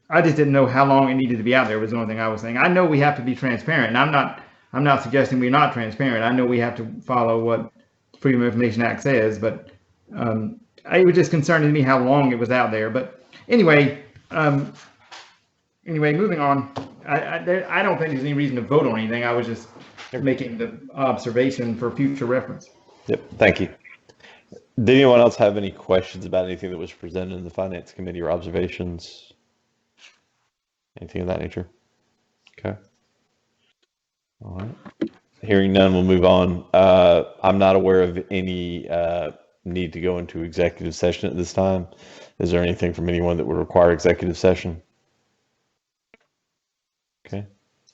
I just didn't know how long it needed to be out there was the only thing I was saying. I know we have to be transparent, and I'm not suggesting we're not transparent. I know we have to follow what Freedom of Information Act says, but it was just concerning to me how long it was out there. But anyway, moving on. I don't think there's any reason to vote on anything. I was just making the observation for future reference. Yep. Thank you. Did anyone else have any questions about anything that was presented in the finance committee or observations? Anything of that nature? Okay. All right. Hearing none, we'll move on. I'm not aware of any need to go into executive session at this time. Is there anything from anyone that would require executive session? Okay.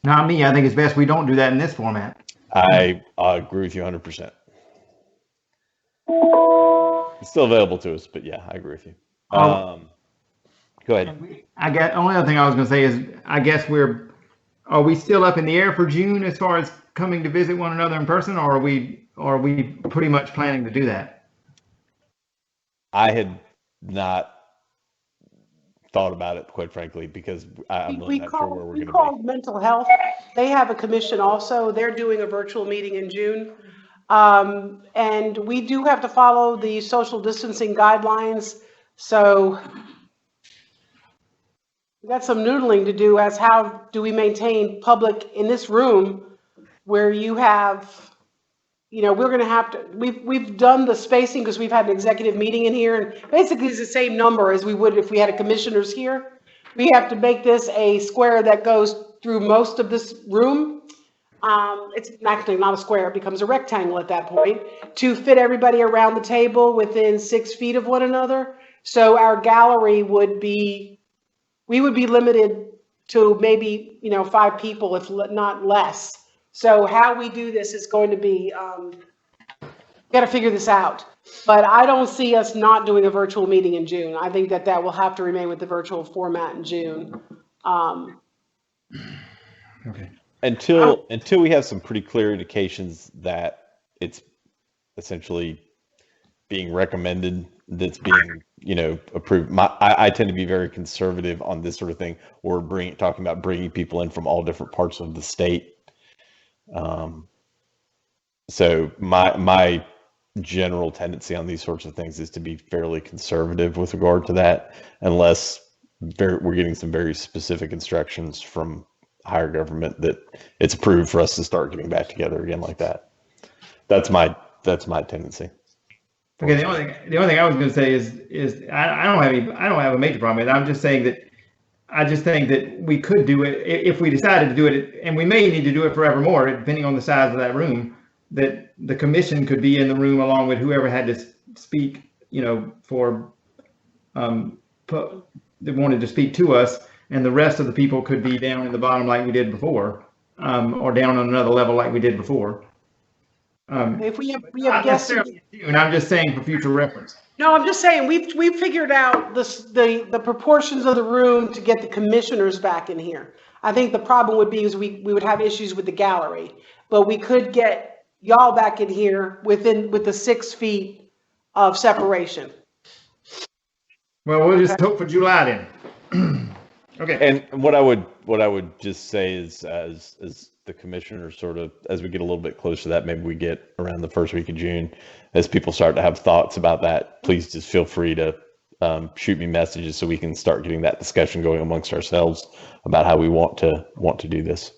Not me. I think it's best we don't do that in this format. I agree with you 100%. It's still available to us, but yeah, I agree with you. Go ahead. I guess only other thing I was going to say is I guess are we still up in the air for June as far as coming to visit one another in person, or are we pretty much planning to do that? I had not thought about it, quite frankly, because I'm really not sure where we're going to be. We called mental health. They have a commission also. They're doing a virtual meeting in June. And we do have to follow the social distancing guidelines. So we got some noodling to do as how do we maintain public in this room where you have, we're going to have to, we've done the spacing because we've had an executive meeting in here, and basically it's the same number as we would if we had a commissioners here. We have to make this a square that goes through most of this room. It's actually not a square, it becomes a rectangle at that point, to fit everybody around the table within 6 feet of one another. So our gallery we would be limited to maybe, 5 people, if not less. So how we do this is going to be, we got to figure this out. But I don't see us not doing a virtual meeting in June. I think that will have to remain with the virtual format in June. Okay. Until we have some pretty clear indications that it's essentially being recommended, that's being, approved. I tend to be very conservative on this sort of thing. Or talking about bringing people in from all different parts of the state. So my general tendency on these sorts of things is to be fairly conservative with regard to that, unless we're getting some very specific instructions from higher government that it's approved for us to start getting back together again like that. That's my tendency. Okay. The only thing I was going to say is I don't have a major problem with it. I'm just saying that I just think that we could do it if we decided to do it, and we may need to do it forevermore, depending on the size of that room, that the commission could be in the room along with whoever had to speak, for, that wanted to speak to us, and the rest of the people could be down in the bottom like we did before, or down on another level like we did before. If we have guests, and I'm just saying for future reference. no, I'm just saying we've figured out the proportions of the room to get the commissioners back in here. I think the problem would be is we would have issues with the gallery, but we could get y'all back in here with the 6 feet of separation. Well, we'll just hope for July then. Okay. And what I would just say is, as the commissioner sort of, as we get a little bit closer to that, maybe we get around the first week of June, as people start to have thoughts about that, please just feel free to shoot me messages so we can start getting that discussion going amongst ourselves about how we want to do this.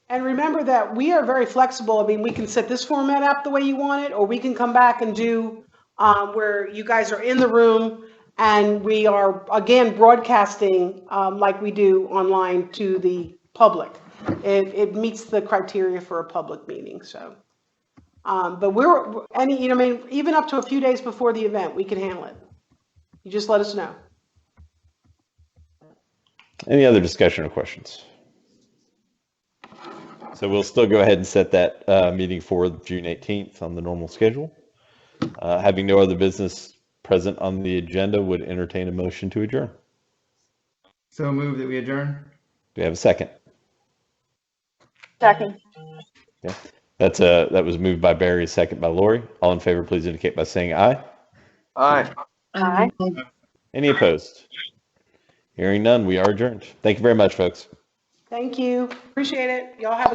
And remember that we are very flexible. I mean, we can set this format up the way you want it, or we can come back and do where you guys are in the room and we are, again, broadcasting like we do online to the public. It meets the criteria for a public meeting. So, but even up to a few days before the event, we can handle it. You just let us know. Any other discussion or questions? So we'll still go ahead and set that meeting for June 18th on the normal schedule. Having no other business present on the agenda, would entertain a motion to adjourn. So move that we adjourn. Do we have a second? Second. Yeah. That was moved by Barry, second by Lori. All in favor, please indicate by saying aye. Aye. Aye. Any opposed? Hearing none, we are adjourned. Thank you very much, folks. Thank you. Appreciate it. Y'all have a